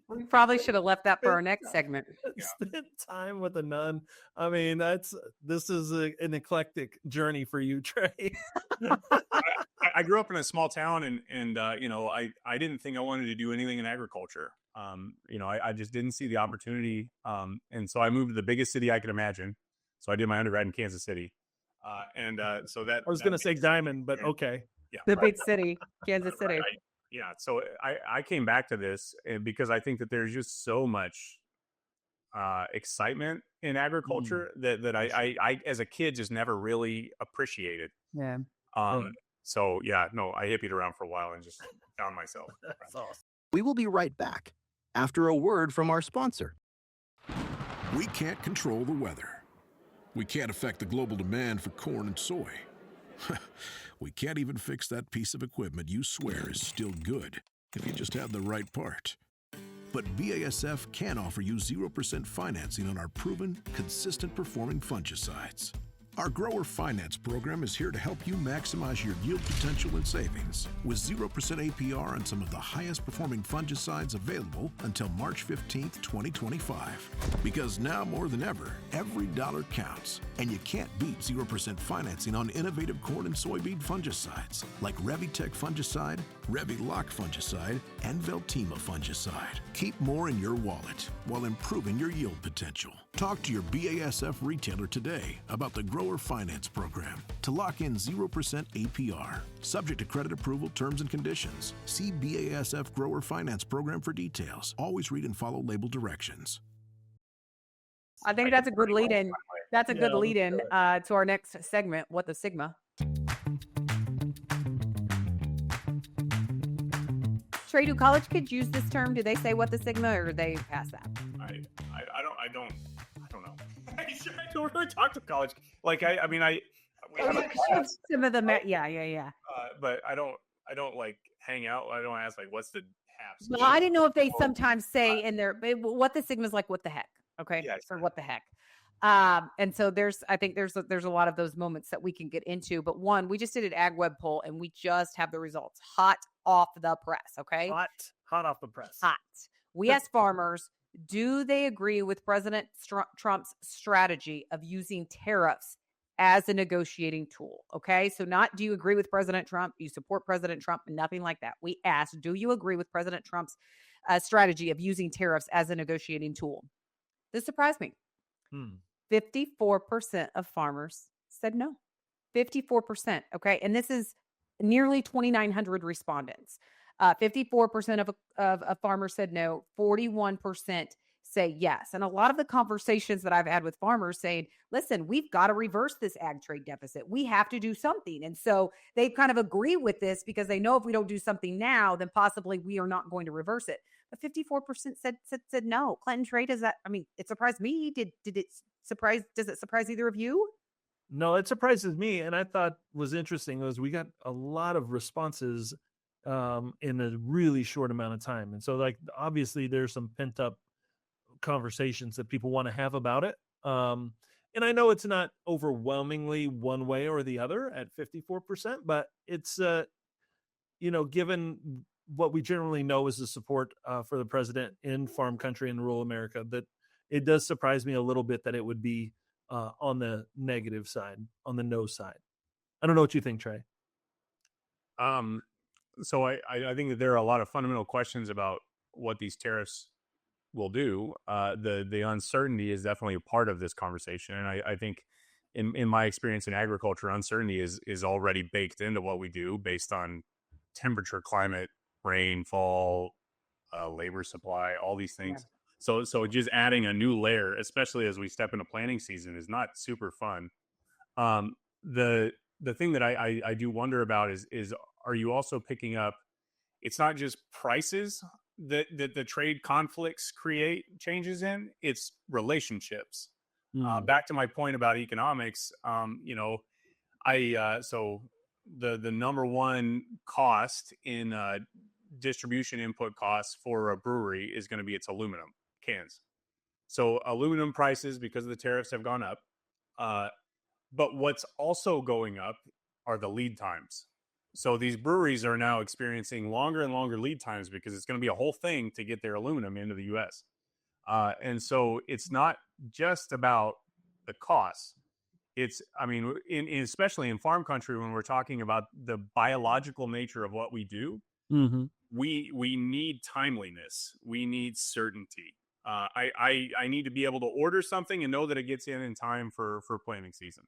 We probably should have left that for our next segment. Spend time with a nun. I mean, this is an eclectic journey for you, Trey. I grew up in a small town, and I didn't think I wanted to do anything in agriculture. I just didn't see the opportunity, and so I moved to the biggest city I could imagine. So I did my undergrad in Kansas City, so that I was going to say Diamond, but okay, yeah, the big city, Kansas City. So I came back to this because I think that there's just so much excitement in agriculture that I as a kid just never really appreciated. Yeah. So I hippied around for a while and just found myself. That's awesome. We will be right back after a word from our sponsor. We can't control the weather. We can't affect the global demand for corn and soy. We can't even fix that piece of equipment you swear is still good if you just have the right part. But BASF can offer you 0% financing on our proven, consistent performing fungicides. Our grower finance program is here to help you maximize your yield potential and savings with 0% APR on some of the highest performing fungicides available until March 15th, 2025. Because now more than ever, every dollar counts, and you can't beat 0% financing on innovative corn and soybean fungicides like Revitech fungicide, Revilock fungicide, and Veltima fungicide. Keep more in your wallet while improving your yield potential. Talk to your BASF retailer today about the Grower Finance Program to lock in 0% APR. Subject to credit approval, terms and conditions. See BASF Grower Finance Program for details. Always read and follow label directions. I think that's a good lead-in. That's a good lead-in to our next segment, What the Sigma. Trey, do college kids use this term? Do they say what the sigma, or do they pass that? I don't know. I don't really talk to college. Like we have some of them. Yeah. But I don't like hang out. I don't ask like what's the haps. Well, I didn't know if they sometimes say in their what the sigma is like. What the heck? Okay, or what the heck? And so I think there's a lot of those moments that we can get into. But one, we just did an ag web poll and we just have the results hot off the press. Okay. Hot off the press. Hot. We asked farmers, do they agree with President Trump's strategy of using tariffs as a negotiating tool? Okay. So not, do you agree with President Trump? Do you support President Trump? Nothing like that. We asked, do you agree with President Trump's strategy of using tariffs as a negotiating tool? This surprised me. 54% of farmers said no. 54%. Okay. And this is nearly 2,900 respondents. 54% of farmers said no. 41% say yes. And a lot of the conversations that I've had with farmers saying, listen, we've got to reverse this ag trade deficit. We have to do something. And so they kind of agree with this because they know if we don't do something now, then possibly we are not going to reverse it. But 54% said no. Clinton, Trey, does that, I mean, it surprised me. Does it surprise either of you? No, it surprises me. And I thought was interesting was we got a lot of responses in a really short amount of time. And so like, obviously there's some pent up conversations that people want to have about it. And I know it's not overwhelmingly one way or the other at 54%, but it's, given what we generally know is the support for the president in farm country and rural America, that it does surprise me a little bit that it would be on the negative side, on the no side. I don't know what you think, Trey. So I think that there are a lot of fundamental questions about what these tariffs will do. The uncertainty is definitely a part of this conversation. And I think in my experience in agriculture, uncertainty is already baked into what we do based on temperature, climate, rainfall, labor supply, all these things. Yeah. So just adding a new layer, especially as we step into planting season, is not super fun. The thing that I do wonder about is are you also picking up, it's not just prices that the trade conflicts create changes in, it's relationships. Back to my point about economics, so the number one cost in distribution input costs for a brewery is going to be its aluminum cans. So aluminum prices, because of the tariffs, have gone up. But what's also going up are the lead times. So these breweries are now experiencing longer and longer lead times because it's going to be a whole thing to get their aluminum into the U.S. And so it's not just about the costs. It's, I mean, especially in farm country, when we're talking about the biological nature of what we do, we need timeliness. We need certainty. I need to be able to order something and know that it gets in time for planting season.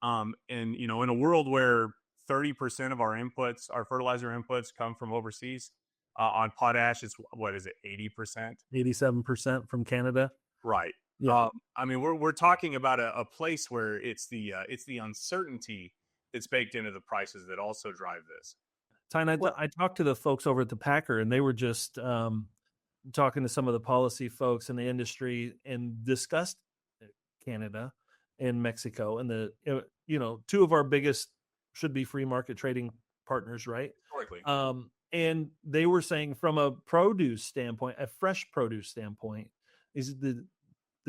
And in a world where 30% of our fertilizer inputs come from overseas, on potash, it's what is it, 80%, 87% from Canada, right? Yeah. I mean, we're talking about a place where it's the uncertainty that's baked into the prices that also drive this. Tyne, I talked to the folks over at the Packer, and they were just talking to some of the policy folks in the industry and discussed Canada and Mexico and the two of our biggest should be free market trading partners, right? Historically. And they were saying from a produce standpoint, a fresh produce standpoint, is the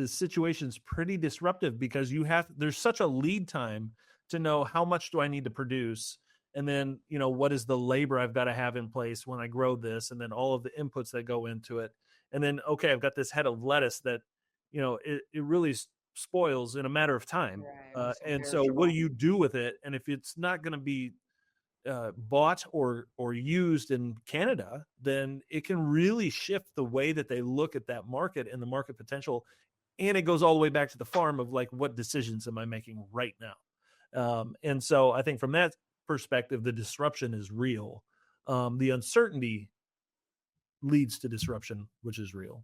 situation's pretty disruptive because there's such a lead time to know how much do I need to produce. And then, what is the labor I've got to have in place when I grow this? And then all of the inputs that go into it. And then, okay, I've got this head of lettuce that, it really spoils in a matter of time. Right. And so what do you do with it? And if it's not going to be bought or used in Canada, then it can really shift the way that they look at that market and the market potential. And it goes all the way back to the farm of like, what decisions am I making right now? And so I think from that perspective, the disruption is real. The uncertainty leads to disruption, which is real.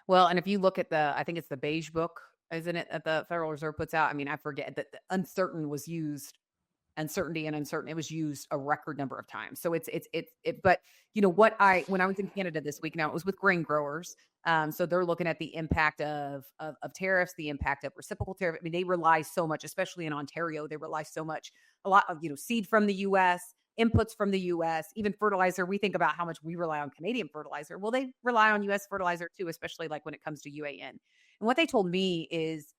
Well, and if you look at I think it's the beige book, isn't it, that the Federal Reserve puts out? I mean, I forget that the uncertain was used. Uncertainty and uncertain, it was used a record number of times. So but when I was in Canada this week, now it was with grain growers. So they're looking at the impact of tariffs, the impact of reciprocal tariff. I mean, they rely so much, especially in Ontario, they rely so much, a lot of, seed from the US, inputs from the US, even fertilizer. We think about how much we rely on Canadian fertilizer. Well, they rely on US fertilizer too, especially like when it comes to UAN. And what they told me is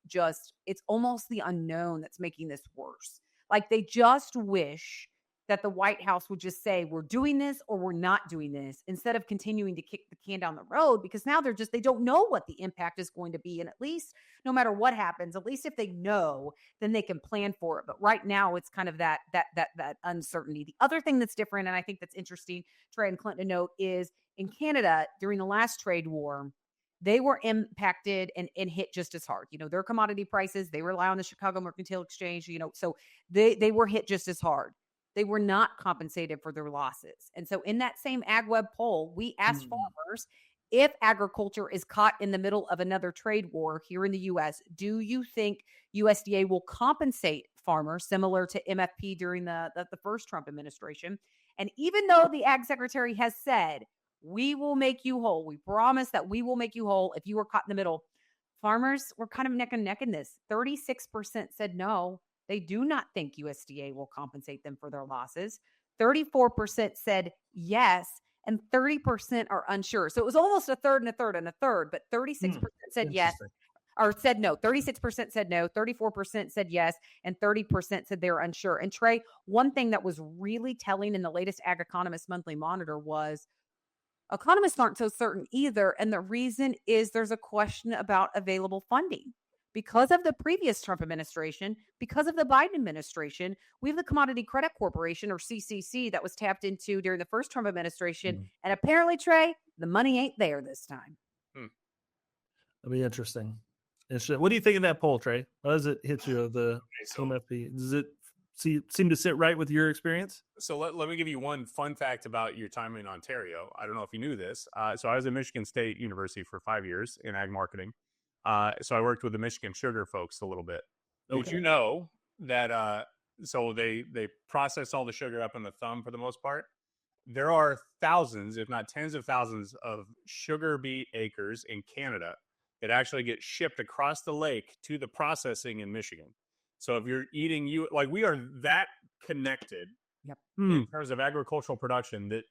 it's almost the unknown that's making this worse. Like they just wish that the White House would just say, we're doing this or we're not doing this, instead of continuing to kick the can down the road, because now they don't know what the impact is going to be. And at least no matter what happens, at least if they know, then they can plan for it. But right now it's kind of that uncertainty. The other thing that's different, and I think that's interesting, Trey and Clinton note, is in Canada during the last trade war, they were impacted and hit just as hard. Their commodity prices, they rely on the Chicago Mercantile Exchange, so they were hit just as hard. They were not compensated for their losses. And so in that same AgWeb poll, we asked farmers, if agriculture is caught in the middle of another trade war here in the U.S., do you think USDA will compensate farmers similar to MFP during the first Trump administration? And even though the Ag Secretary has said, we will make you whole, we promise that we will make you whole if you were caught in the middle, farmers were kind of neck and neck in this. 36% said no, they do not think USDA will compensate them for their losses. 34% said yes, and 30% are unsure. So it was almost a third and a third and a third, but 36% said yes or said no. 36% said no, 34% said yes, and 30% said they were unsure. And Trey, one thing that was really telling in the latest Ag Economist Monthly Monitor was economists aren't so certain either. And the reason is there's a question about available funding. Because of the previous Trump administration, because of the Biden administration, we have the Commodity Credit Corporation, or CCC, that was tapped into during the first Trump administration. And apparently, Trey, the money ain't there this time. That'll be interesting. What do you think of that poll, Trey? How does it hit you, the MFP? Does it seem to sit right with your experience? So let me give you one fun fact about your time in Ontario. I don't know if you knew this. So I was at Michigan State University for 5 years in ag marketing. So I worked with the Michigan sugar folks a little bit. Okay. Did you know that so they process all the sugar up in the thumb for the most part? There are thousands, if not tens of thousands, of sugar beet acres in Canada that actually get shipped across the lake to the processing in Michigan. So if you're eating, we are that connected in terms of agricultural production that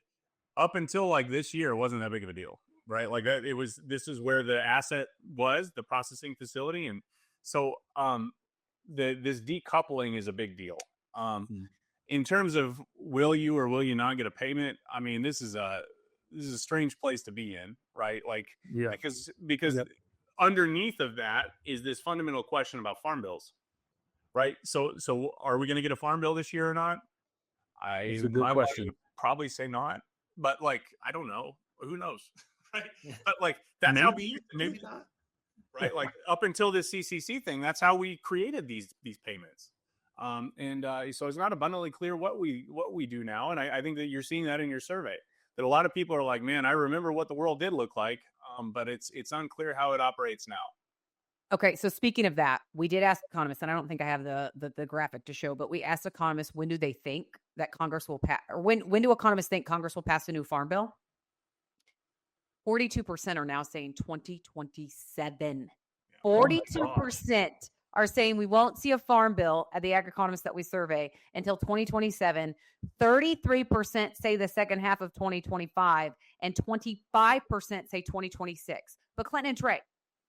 up until like this year wasn't that big of a deal, right? Like that, this is where the asset was, the processing facility. And so this decoupling is a big deal. in terms of will you or will you not get a payment, I mean, this is a strange place to be in, right? Like, because underneath of that is this fundamental question about farm bills, right? So are we going to get a farm bill this year or not? It's a good question. Would probably say not, but like, I don't know. Who knows? Right? But like, that's maybe not. Right? Like, up until this CCC thing, that's how we created these payments. So it's not abundantly clear what we do now. And I think that you're seeing that in your survey, that a lot of people are like, man, I remember what the world did look like, but it's unclear how it operates now. Okay, so speaking of that, we did ask economists, and I don't think I have the graphic to show, but we asked economists, when do they think that Congress will pass, or when do economists think Congress will pass a new farm bill? 42% are now saying 2027. 42% are saying we won't see a farm bill at the agri-economists that we survey until 2027. 33% say the second half of 2025, and 25% say 2026. But Clinton and Trey,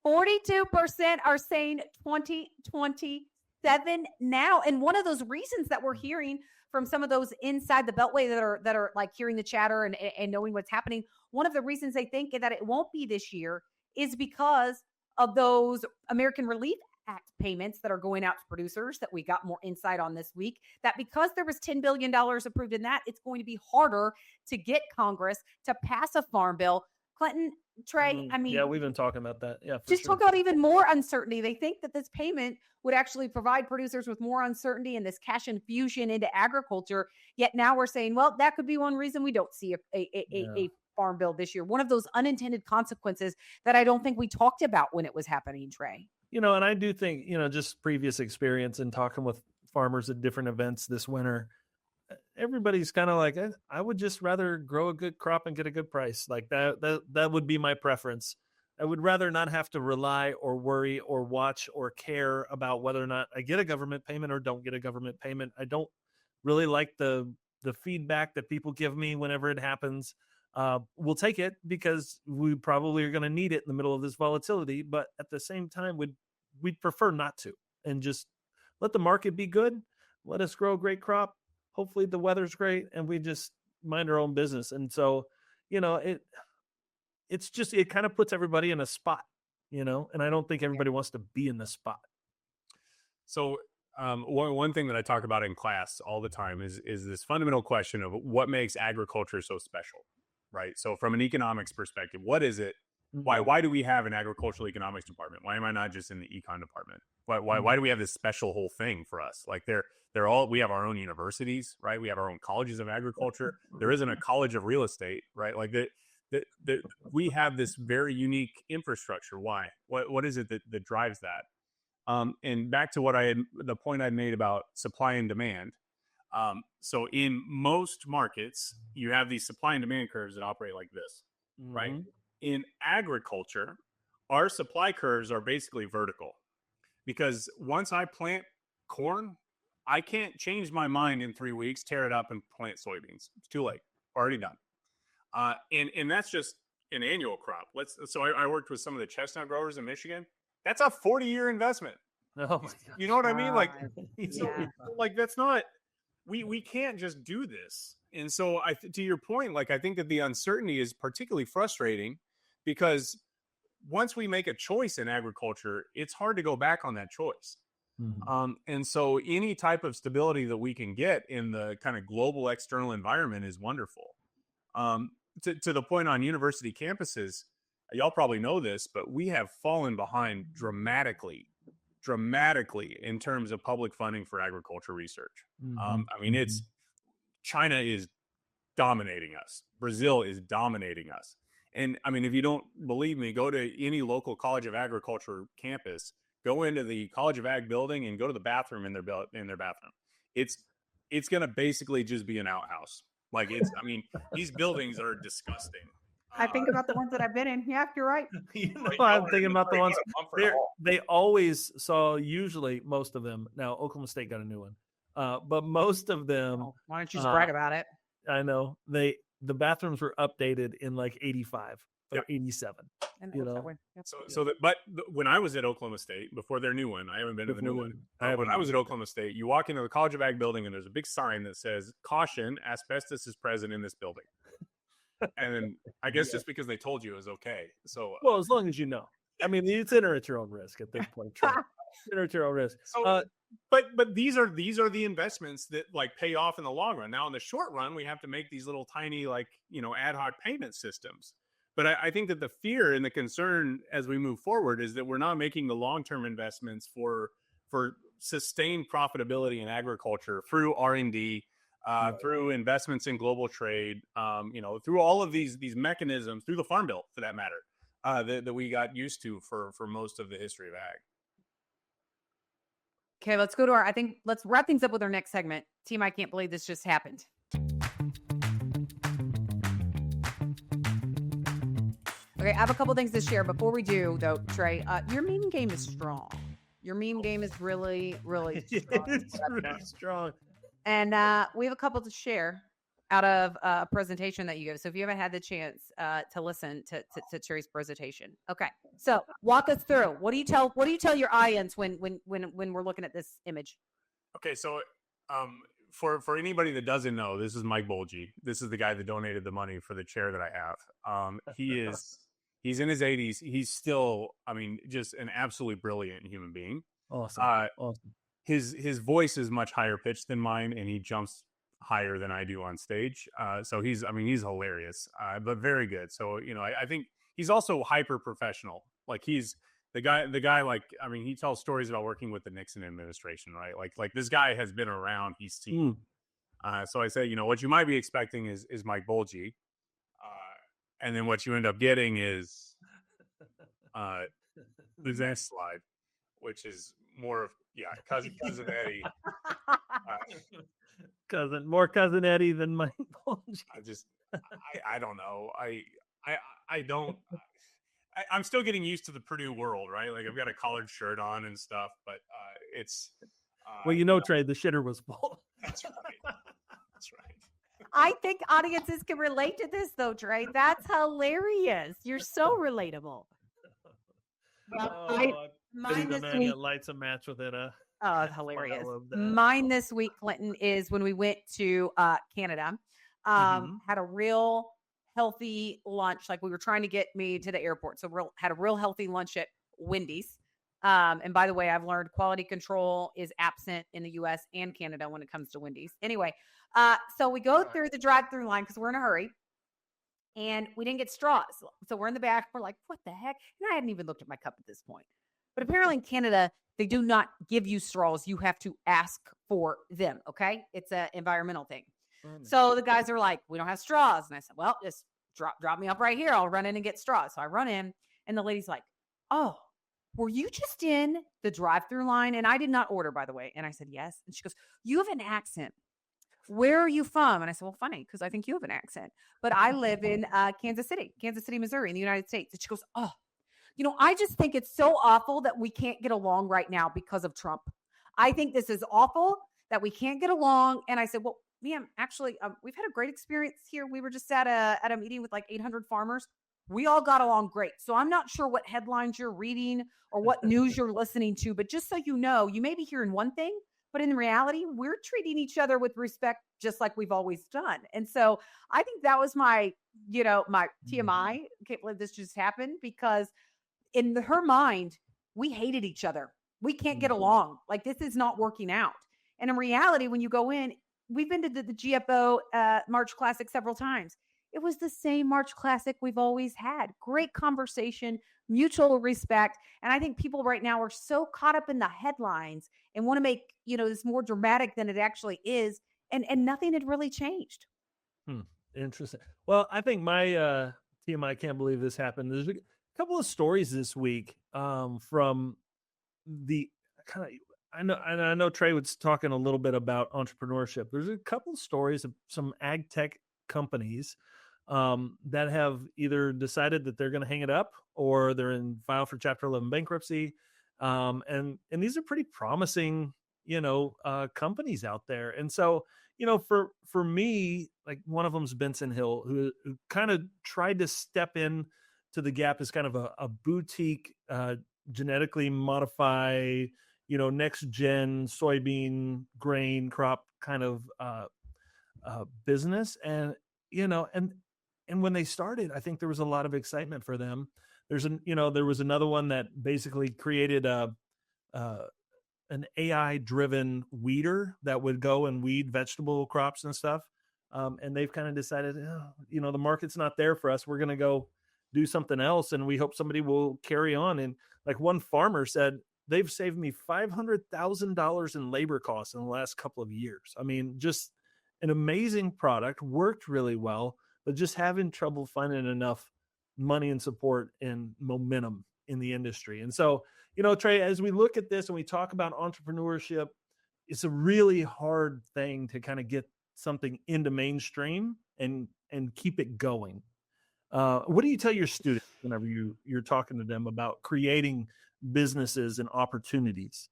42% are saying 2027 now. And one of those reasons that we're hearing from some of those inside the Beltway that are like hearing the chatter and knowing what's happening, one of the reasons they think that it won't be this year is because of those American Relief Act payments that are going out to producers that we got more insight on this week, that because there was $10 billion approved in that, it's going to be harder to get Congress to pass a farm bill. Clinton, Trey, I mean, yeah, we've been talking about that. Yeah, just talk about even more uncertainty. They think that this payment would actually provide producers with more uncertainty and this cash infusion into agriculture. Yet now we're saying, well, that could be one reason we don't see a farm bill this year. One of those unintended consequences that I don't think we talked about when it was happening, Trey. And I do think, just previous experience and talking with farmers at different events this winter, everybody's kind of like, I would just rather grow a good crop and get a good price. Like that would be my preference. I would rather not have to rely or worry or watch or care about whether or not I get a government payment or don't get a government payment. I don't really like the feedback that people give me whenever it happens. We'll take it because we probably are going to need it in the middle of this volatility. But at the same time, we'd prefer not to, and just let the market be good. Let us grow a great crop. Hopefully the weather's great and we just mind our own business. And so, it's just, it kind of puts everybody in a spot, and I don't think everybody wants to be in the spot. So one thing that I talk about in class all the time is this fundamental question of what makes agriculture so special, right? So from an economics perspective, what is it? Why do we have an agricultural economics department? Why am I not just in the econ department? Why do we have this special whole thing for us? Like we have our own universities, right? We have our own colleges of agriculture. There isn't a college of real estate, right? Like we have this very unique infrastructure. Why? What is it that drives that? And back to the point I made about supply and demand. So in most markets, you have these supply and demand curves that operate like this, right? In agriculture, our supply curves are basically vertical, because once I plant corn, I can't change my mind in 3 weeks, tear it up and plant soybeans. It's too late. Already done. And that's just an annual crop. So I worked with some of the chestnut growers in Michigan. That's a 40-year investment. Oh my God. You know what I mean? Like, like that's not, we can't just do this. And so to your point, like, I think that the uncertainty is particularly frustrating, because once we make a choice in agriculture, it's hard to go back on that choice. And so any type of stability that we can get in the kind of global external environment is wonderful. To the point on university campuses, y'all probably know this, but we have fallen behind dramatically in terms of public funding for agriculture research. I mean, China is dominating us. Brazil is dominating us. And I mean, if you don't believe me, go to any local College of Agriculture campus, go into the College of Ag building and go to the bathroom in their bathroom. It's going to basically just be an outhouse. Like these buildings are disgusting. I think about the ones that I've been in. Yeah, you're right. I'm thinking about the ones they always saw, usually most of them. Now, Oklahoma State got a new one. But most of them. Why don't you just brag about it? I know. The bathrooms were updated in like 85. or 87. And You know, but when I was at Oklahoma State, before their new one, I haven't been to the new one. When I was at Oklahoma State, you walk into the College of Ag building and there's a big sign that says, "Caution, asbestos is present in this building." And then I guess just because they told you it was okay. So, well, as long as you know. I mean, it's enter at your own risk at this point. Enter at your own risk. So, but these are the investments that like pay off in the long run. Now, in the short run, we have to make these little tiny ad hoc payment systems. But I think that the fear and the concern as we move forward is that we're not making the long-term investments for sustained profitability in agriculture through R&D, through investments in global trade, through all of these mechanisms, through the Farm Bill for that matter, that we got used to for most of the history of ag. Okay, let's go to let's wrap things up with our next segment. Team, I can't believe this just happened. Okay, I have a couple things to share. Before we do, though, Trey, your meme game is strong. Your meme game is really, really strong. It's really strong. And we have a couple to share out of a presentation that you give. So if you haven't had the chance to listen to Trey's presentation. Okay, so walk us through. What do you tell your audience when we're looking at this image? Okay, so for anybody that doesn't know, this is Mike Boehlje. This is the guy that donated the money for the chair that I have. He's in his 80s. He's still, just an absolutely brilliant human being. Awesome. Awesome. His voice is much higher pitched than mine, and he jumps higher than I do on stage. So he's hilarious, but very good. So, I think he's also hyper professional. Like he's the guy, he tells stories about working with the Nixon administration, right? Like this guy has been around, he's seen. So I say, what you might be expecting is Mike Boehlje. And then what you end up getting is the Zest slide, which is more of cousin Eddie. More cousin Eddie than Mike Boehlje. I don't know. I'm still getting used to the Purdue world, right? Like I've got a collared shirt on and stuff, but it's Trey, the shitter was full. That's right. That's right. I think audiences can relate to this, though, Trey. That's hilarious. You're so relatable. Mine this week lights a match within a. Oh, hilarious. Mine this week, Clinton, is when we went to Canada. Had a real healthy lunch. Like we were trying to get me to the airport, so had a real healthy lunch at Wendy's. And by the way, I've learned quality control is absent in the U.S. and Canada when it comes to Wendy's. Anyway, so we go through the drive-through line because we're in a hurry, and we didn't get straws. So we're in the back. We're like, what the heck? And I hadn't even looked at my cup at this point. But apparently in Canada, they do not give you straws. You have to ask for them, okay? It's an environmental thing. So the guys are like, we don't have straws. And I said, well, just drop me up right here. I'll run in and get straws. So I run in, and the lady's like, oh, were you just in the drive-through line? And I did not order, by the way. And I said, yes. And she goes, you have an accent. Where are you from? And I said, well, funny, because I think you have an accent. But I live in Kansas City, Missouri, in the United States. And she goes, oh, I just think it's so awful that we can't get along right now because of Trump. I think this is awful that we can't get along. And I said, well, ma'am, actually, we've had a great experience here. We were just at a meeting with like 800 farmers. We all got along great. So I'm not sure what headlines you're reading or what news you're listening to, but just so you know, you may be hearing one thing, but in reality, we're treating each other with respect, just like we've always done. And so I think that was my TMI. I can't believe this just happened, because in her mind, we hated each other. We can't get along. Like, this is not working out. And in reality, when you go in, we've been to the GFO March Classic several times. It was the same March Classic we've always had. Great conversation, mutual respect. And I think people right now are so caught up in the headlines and want to make, this more dramatic than it actually is. And nothing had really changed. Interesting. Well, I think my team, I can't believe this happened. There's a couple of stories this week from the kind of, I know Trey was talking a little bit about entrepreneurship. There's a couple of stories of some ag tech companies that have either decided that they're going to hang it up, or they're in file for Chapter 11 bankruptcy. And these are pretty promising, companies out there. And so, for me, like one of them's Benson Hill, who kind of tried to step in to the Gap as kind of a boutique, genetically modify, next gen soybean grain crop kind of business. And, and when they started, I think there was a lot of excitement for them. There was another one that basically created an AI driven weeder that would go and weed vegetable crops and stuff. And they've kind of decided, the market's not there for us. We're going to go do something else. And we hope somebody will carry on. And like one farmer said, they've saved me $500,000 in labor costs in the last couple of years. I mean, just an amazing product, worked really well, but just having trouble finding enough money and support and momentum in the industry. And so, Trey, as we look at this and we talk about entrepreneurship, it's a really hard thing to kind of get something into mainstream and keep it going. What do you tell your students whenever you're talking to them about creating businesses and opportunities?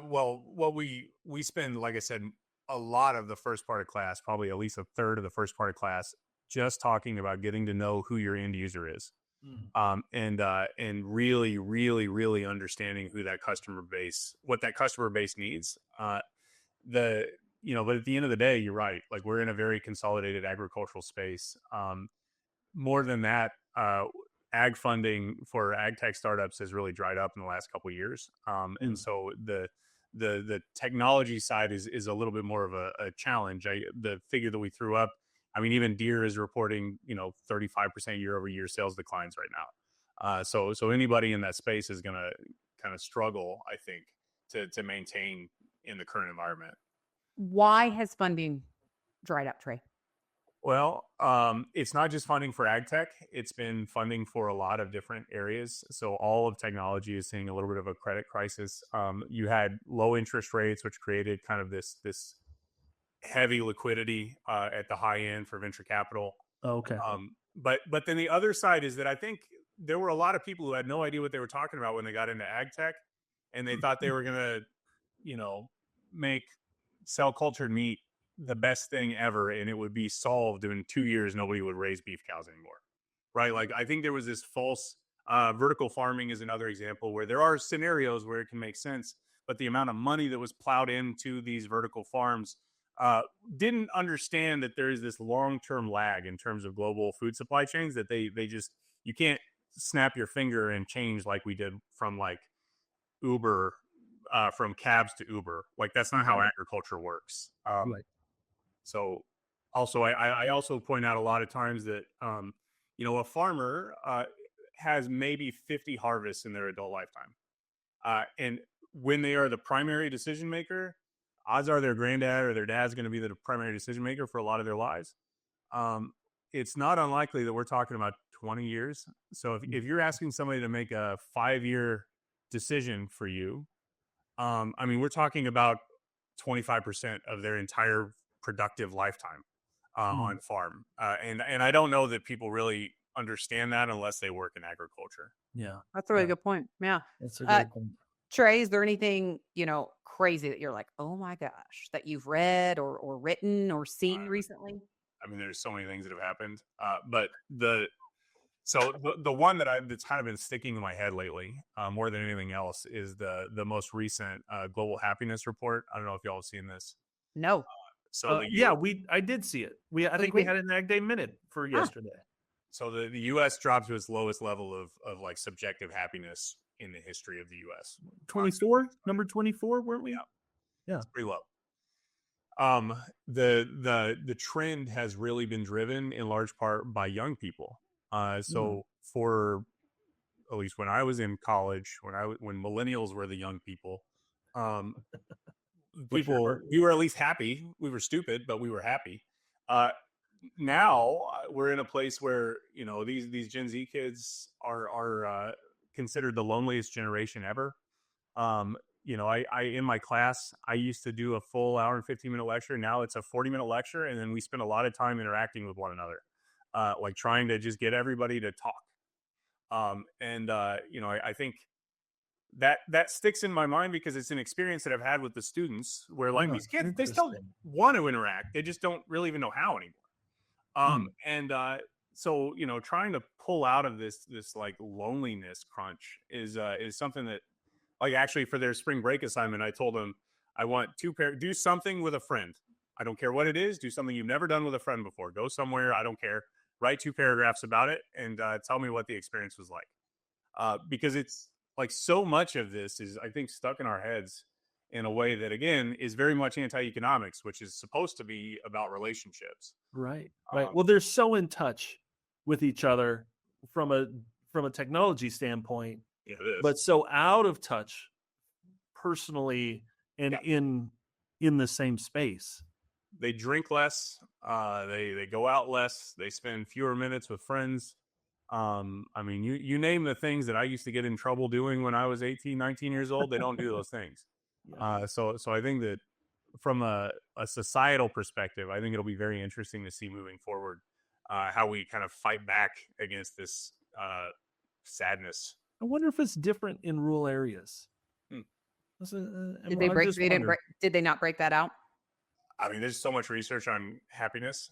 Well, we spend, like I said, a lot of the first part of class, probably at least a third of the first part of class, just talking about getting to know who your end user is. And really, really, really understanding who that customer base, what that customer base needs. But at the end of the day, you're right. Like, we're in a very consolidated agricultural space. More than that, ag funding for ag tech startups has really dried up in the last couple of years. And so the technology side is a little bit more of a challenge. The figure that we threw up, I mean, even Deere is reporting, 35% year over year sales declines right now. So anybody in that space is going to kind of struggle, I think, to maintain in the current environment. Why has funding dried up, Trey? Well, it's not just funding for ag tech. It's been funding for a lot of different areas. So all of technology is seeing a little bit of a credit crisis. You had low interest rates, which created kind of this heavy liquidity at the high end for venture capital. Okay. But then the other side is that I think there were a lot of people who had no idea what they were talking about when they got into ag tech, and they thought they were going to, make cell cultured meat the best thing ever, and it would be solved in 2 years. Nobody would raise beef cows anymore, right? Like, I think there was this false vertical farming is another example where there are scenarios where it can make sense, but the amount of money that was plowed into these vertical farms didn't understand that there is this long-term lag in terms of global food supply chains, that they just, you can't snap your finger and change like we did from like Uber, from cabs to Uber. Like, that's not how agriculture works. Right. So also, I also point out a lot of times that, a farmer has maybe 50 harvests in their adult lifetime. And when they are the primary decision maker, odds are their granddad or their dad's going to be the primary decision maker for a lot of their lives. It's not unlikely that we're talking about 20 years. So if you're asking somebody to make a 5-year decision for you, we're talking about 25% of their entire productive lifetime on farm. And I don't know that people really understand that unless they work in agriculture. Yeah. That's a really good point. Yeah. That's a good point. Trey, is there anything, crazy that you're like, oh my gosh, that you've read or written or seen recently? I mean, there's so many things that have happened. But the one that's kind of been sticking in my head lately, more than anything else, is the most recent global happiness report. I don't know if y'all have seen this. No. I did see it. I think we had an Ag Day Minute for yesterday. So the U.S. dropped to its lowest level of like subjective happiness in the history of the U.S. 24, number 24, weren't we? Yeah, it's pretty low. The trend has really been driven in large part by young people. So for at least when I was in college, when millennials were the young people, we were at least happy. We were stupid, but we were happy. Now we're in a place where these Gen Z kids are considered the loneliest generation ever. I in my class, I used to do a full hour and 15-minute lecture. Now it's a 40-minute lecture, and then we spend a lot of time interacting with one another, like trying to just get everybody to talk. I think that sticks in my mind because it's an experience that I've had with the students where, like, these kids, they still want to interact. They just don't really even know how anymore. so, trying to pull out of this like loneliness crunch is something that, like, actually for their spring break assignment, I told them I want do something with a friend. I don't care what it is. Do something you've never done with a friend before. Go somewhere. I don't care. Write 2 paragraphs about it and tell me what the experience was like. Because it's like so much of this is, I think, stuck in our heads in a way that, again, is very much anti-economics, which is supposed to be about relationships. Right. Well, they're so in touch with each other from a technology standpoint, Yeah, it is. but so out of touch personally and in the same space. They drink less. They go out less. They spend fewer minutes with friends. I mean, you name the things that I used to get in trouble doing when I was 18, 19 years old. They don't do those things. So I think that from a societal perspective, I think it'll be very interesting to see moving forward how we kind of fight back against this sadness. I wonder if it's different in rural areas. Did they not break that out? I mean, there's so much research on happiness.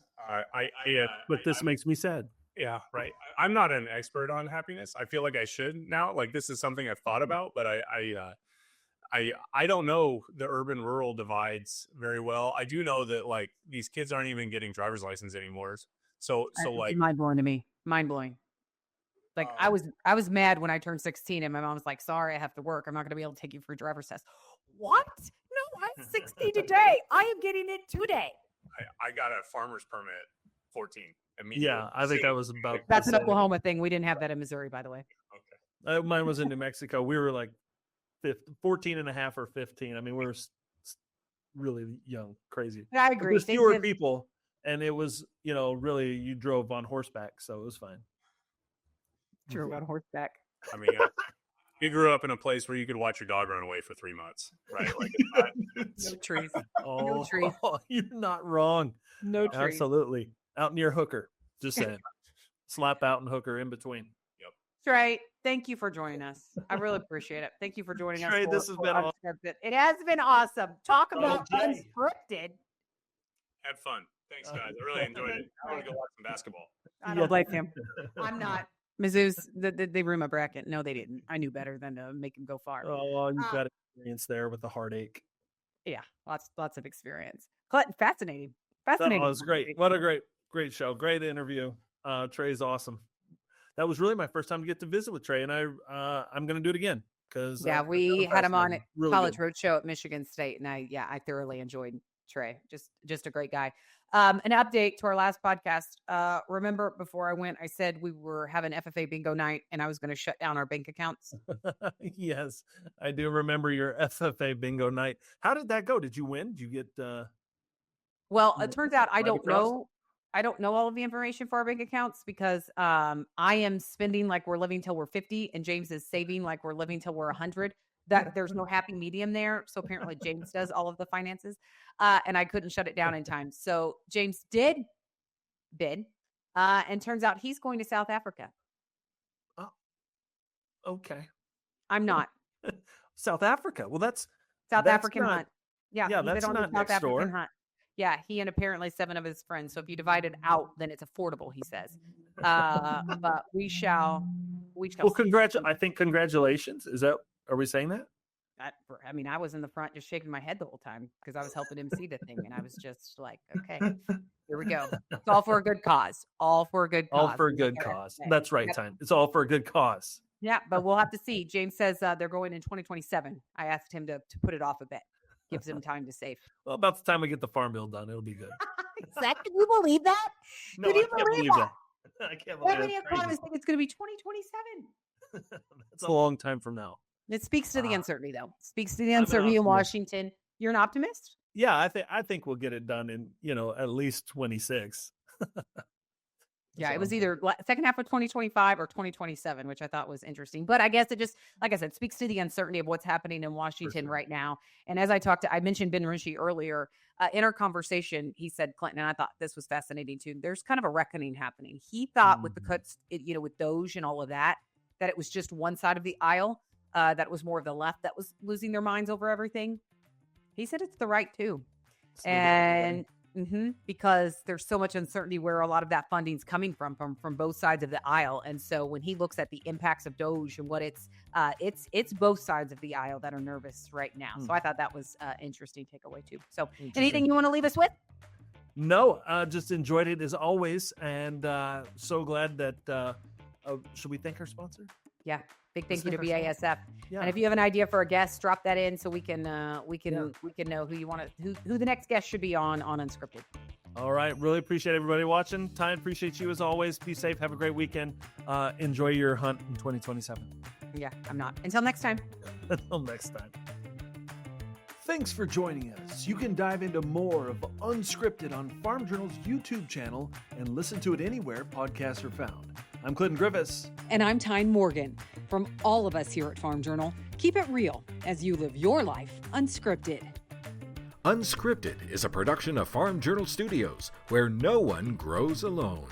But this makes me sad. Yeah, right. I'm not an expert on happiness. I feel like I should now. Like, this is something I've thought about, but I don't know the urban rural divides very well. I do know that, like, these kids aren't even getting driver's license anymore. So like, mind blowing to me. Mind blowing. Like, I was mad when I turned 16 and my mom was like, "Sorry, I have to work. I'm not going to be able to take you for a driver's test." What? No, I'm 16 today. I am getting it today. I got a farmer's permit 14 immediately. Yeah, I think I was about. That's an Oklahoma thing. We didn't have that in Missouri, by the way. Okay. Mine was in New Mexico. We were like 14 and a half or 15. I mean, we were really young, crazy. I agree. There's fewer people, and it was, really, you drove on horseback, so it was fine. Drove on horseback. I mean, you grew up in a place where you could watch your dog run away for 3 months, right? Like, no trees. No trees. You're not wrong. No trees. Absolutely. Out near Hooker. Just saying. Slap out and Hooker in between. Yep. Trey, thank you for joining us. I really appreciate it. Thank you for joining us. Trey, this has been awesome. It has been awesome. Talk about Unscripted. Had fun. Thanks, guys. I really enjoyed it. I want to go watch some basketball. I don't blame him. I'm not. Mizzou's, they ruined my bracket. No, they didn't. I knew better than to make him go far. Oh, you've got experience there with the heartache. Yeah, lots of experience. Clinton, fascinating. Fascinating. That was great. What a great show. Great interview. Trey's awesome. That was really my first time to get to visit with Trey, and I'm going to do it again because we had him on at College Roadshow at Michigan State, and I thoroughly enjoyed Trey. Just a great guy. An update to our last podcast. Remember, before I went, I said we were having FFA bingo night, and I was going to shut down our bank accounts. Yes, I do remember your FFA bingo night. How did that go? Did you win? Did you get? Well, it turns out I don't know. I don't know all of the information for our bank accounts because I am spending like we're living till we're 50, and James is saving like we're living till we're 100. That there's no happy medium there. So apparently James does all of the finances, and I couldn't shut it down in time. So James did bid, and turns out he's going to South Africa. Oh, okay. I'm not. South Africa. Well, that's African not, hunt. Yeah, that's on not the South next door. African hunt. Yeah, he and apparently 7 of his friends. So if you divide it out, then it's affordable, he says. But we shall. Well, I think congratulations. Are we saying that? I mean, I was in the front just shaking my head the whole time because I was helping him see the thing. And I was just like, okay, here we go. It's all for a good cause. All for a good cause. All for a good cause. That's right, Tyne. It's all for a good cause. Yeah, but we'll have to see. James says they're going in 2027. I asked him to put it off a bit. Gives him time to save. Well, about the time we get the farm bill done, it'll be good. Exactly. Can you believe that? No, I can't believe that. I can't believe that. Many economists think it's going to be 2027. That's a long time from now. It speaks to the uncertainty, though. Speaks to the uncertainty in Washington. You're an optimist? Yeah, I think we'll get it done in at least 26. Yeah, it was either second half of 2025 or 2027, which I thought was interesting. But I guess it just, like I said, speaks to the uncertainty of what's happening in Washington right now. And as I mentioned Ben Ritchie earlier in our conversation, he said, Clinton, and I thought this was fascinating too. There's kind of a reckoning happening. He thought with the cuts, with Doge and all of that it was just one side of the aisle, that it was more of the left that was losing their minds over everything. He said it's the right too. And Because there's so much uncertainty where a lot of that funding's coming from both sides of the aisle. And so when he looks at the impacts of Doge and what it's both sides of the aisle that are nervous right now. So I thought that was interesting takeaway too. So anything you want to leave us with? No, just enjoyed it as always. And so glad that, should we thank our sponsor? Yeah. Big thank you to BASF. Yeah. And if you have an idea for a guest, drop that in so we can know who you want to who the next guest should be on Unscripted. All right. Really appreciate everybody watching. Tyne, appreciate you as always. Be safe. Have a great weekend. Enjoy your hunt in 2027. Yeah, I'm not. Until next time. Until next time. Thanks for joining us. You can dive into more of Unscripted on Farm Journal's YouTube channel and listen to it anywhere podcasts are found. I'm Clinton Griffiths. And I'm Tyne Morgan. From all of us here at Farm Journal, keep it real as you live your life unscripted. Unscripted is a production of Farm Journal Studios, where no one grows alone.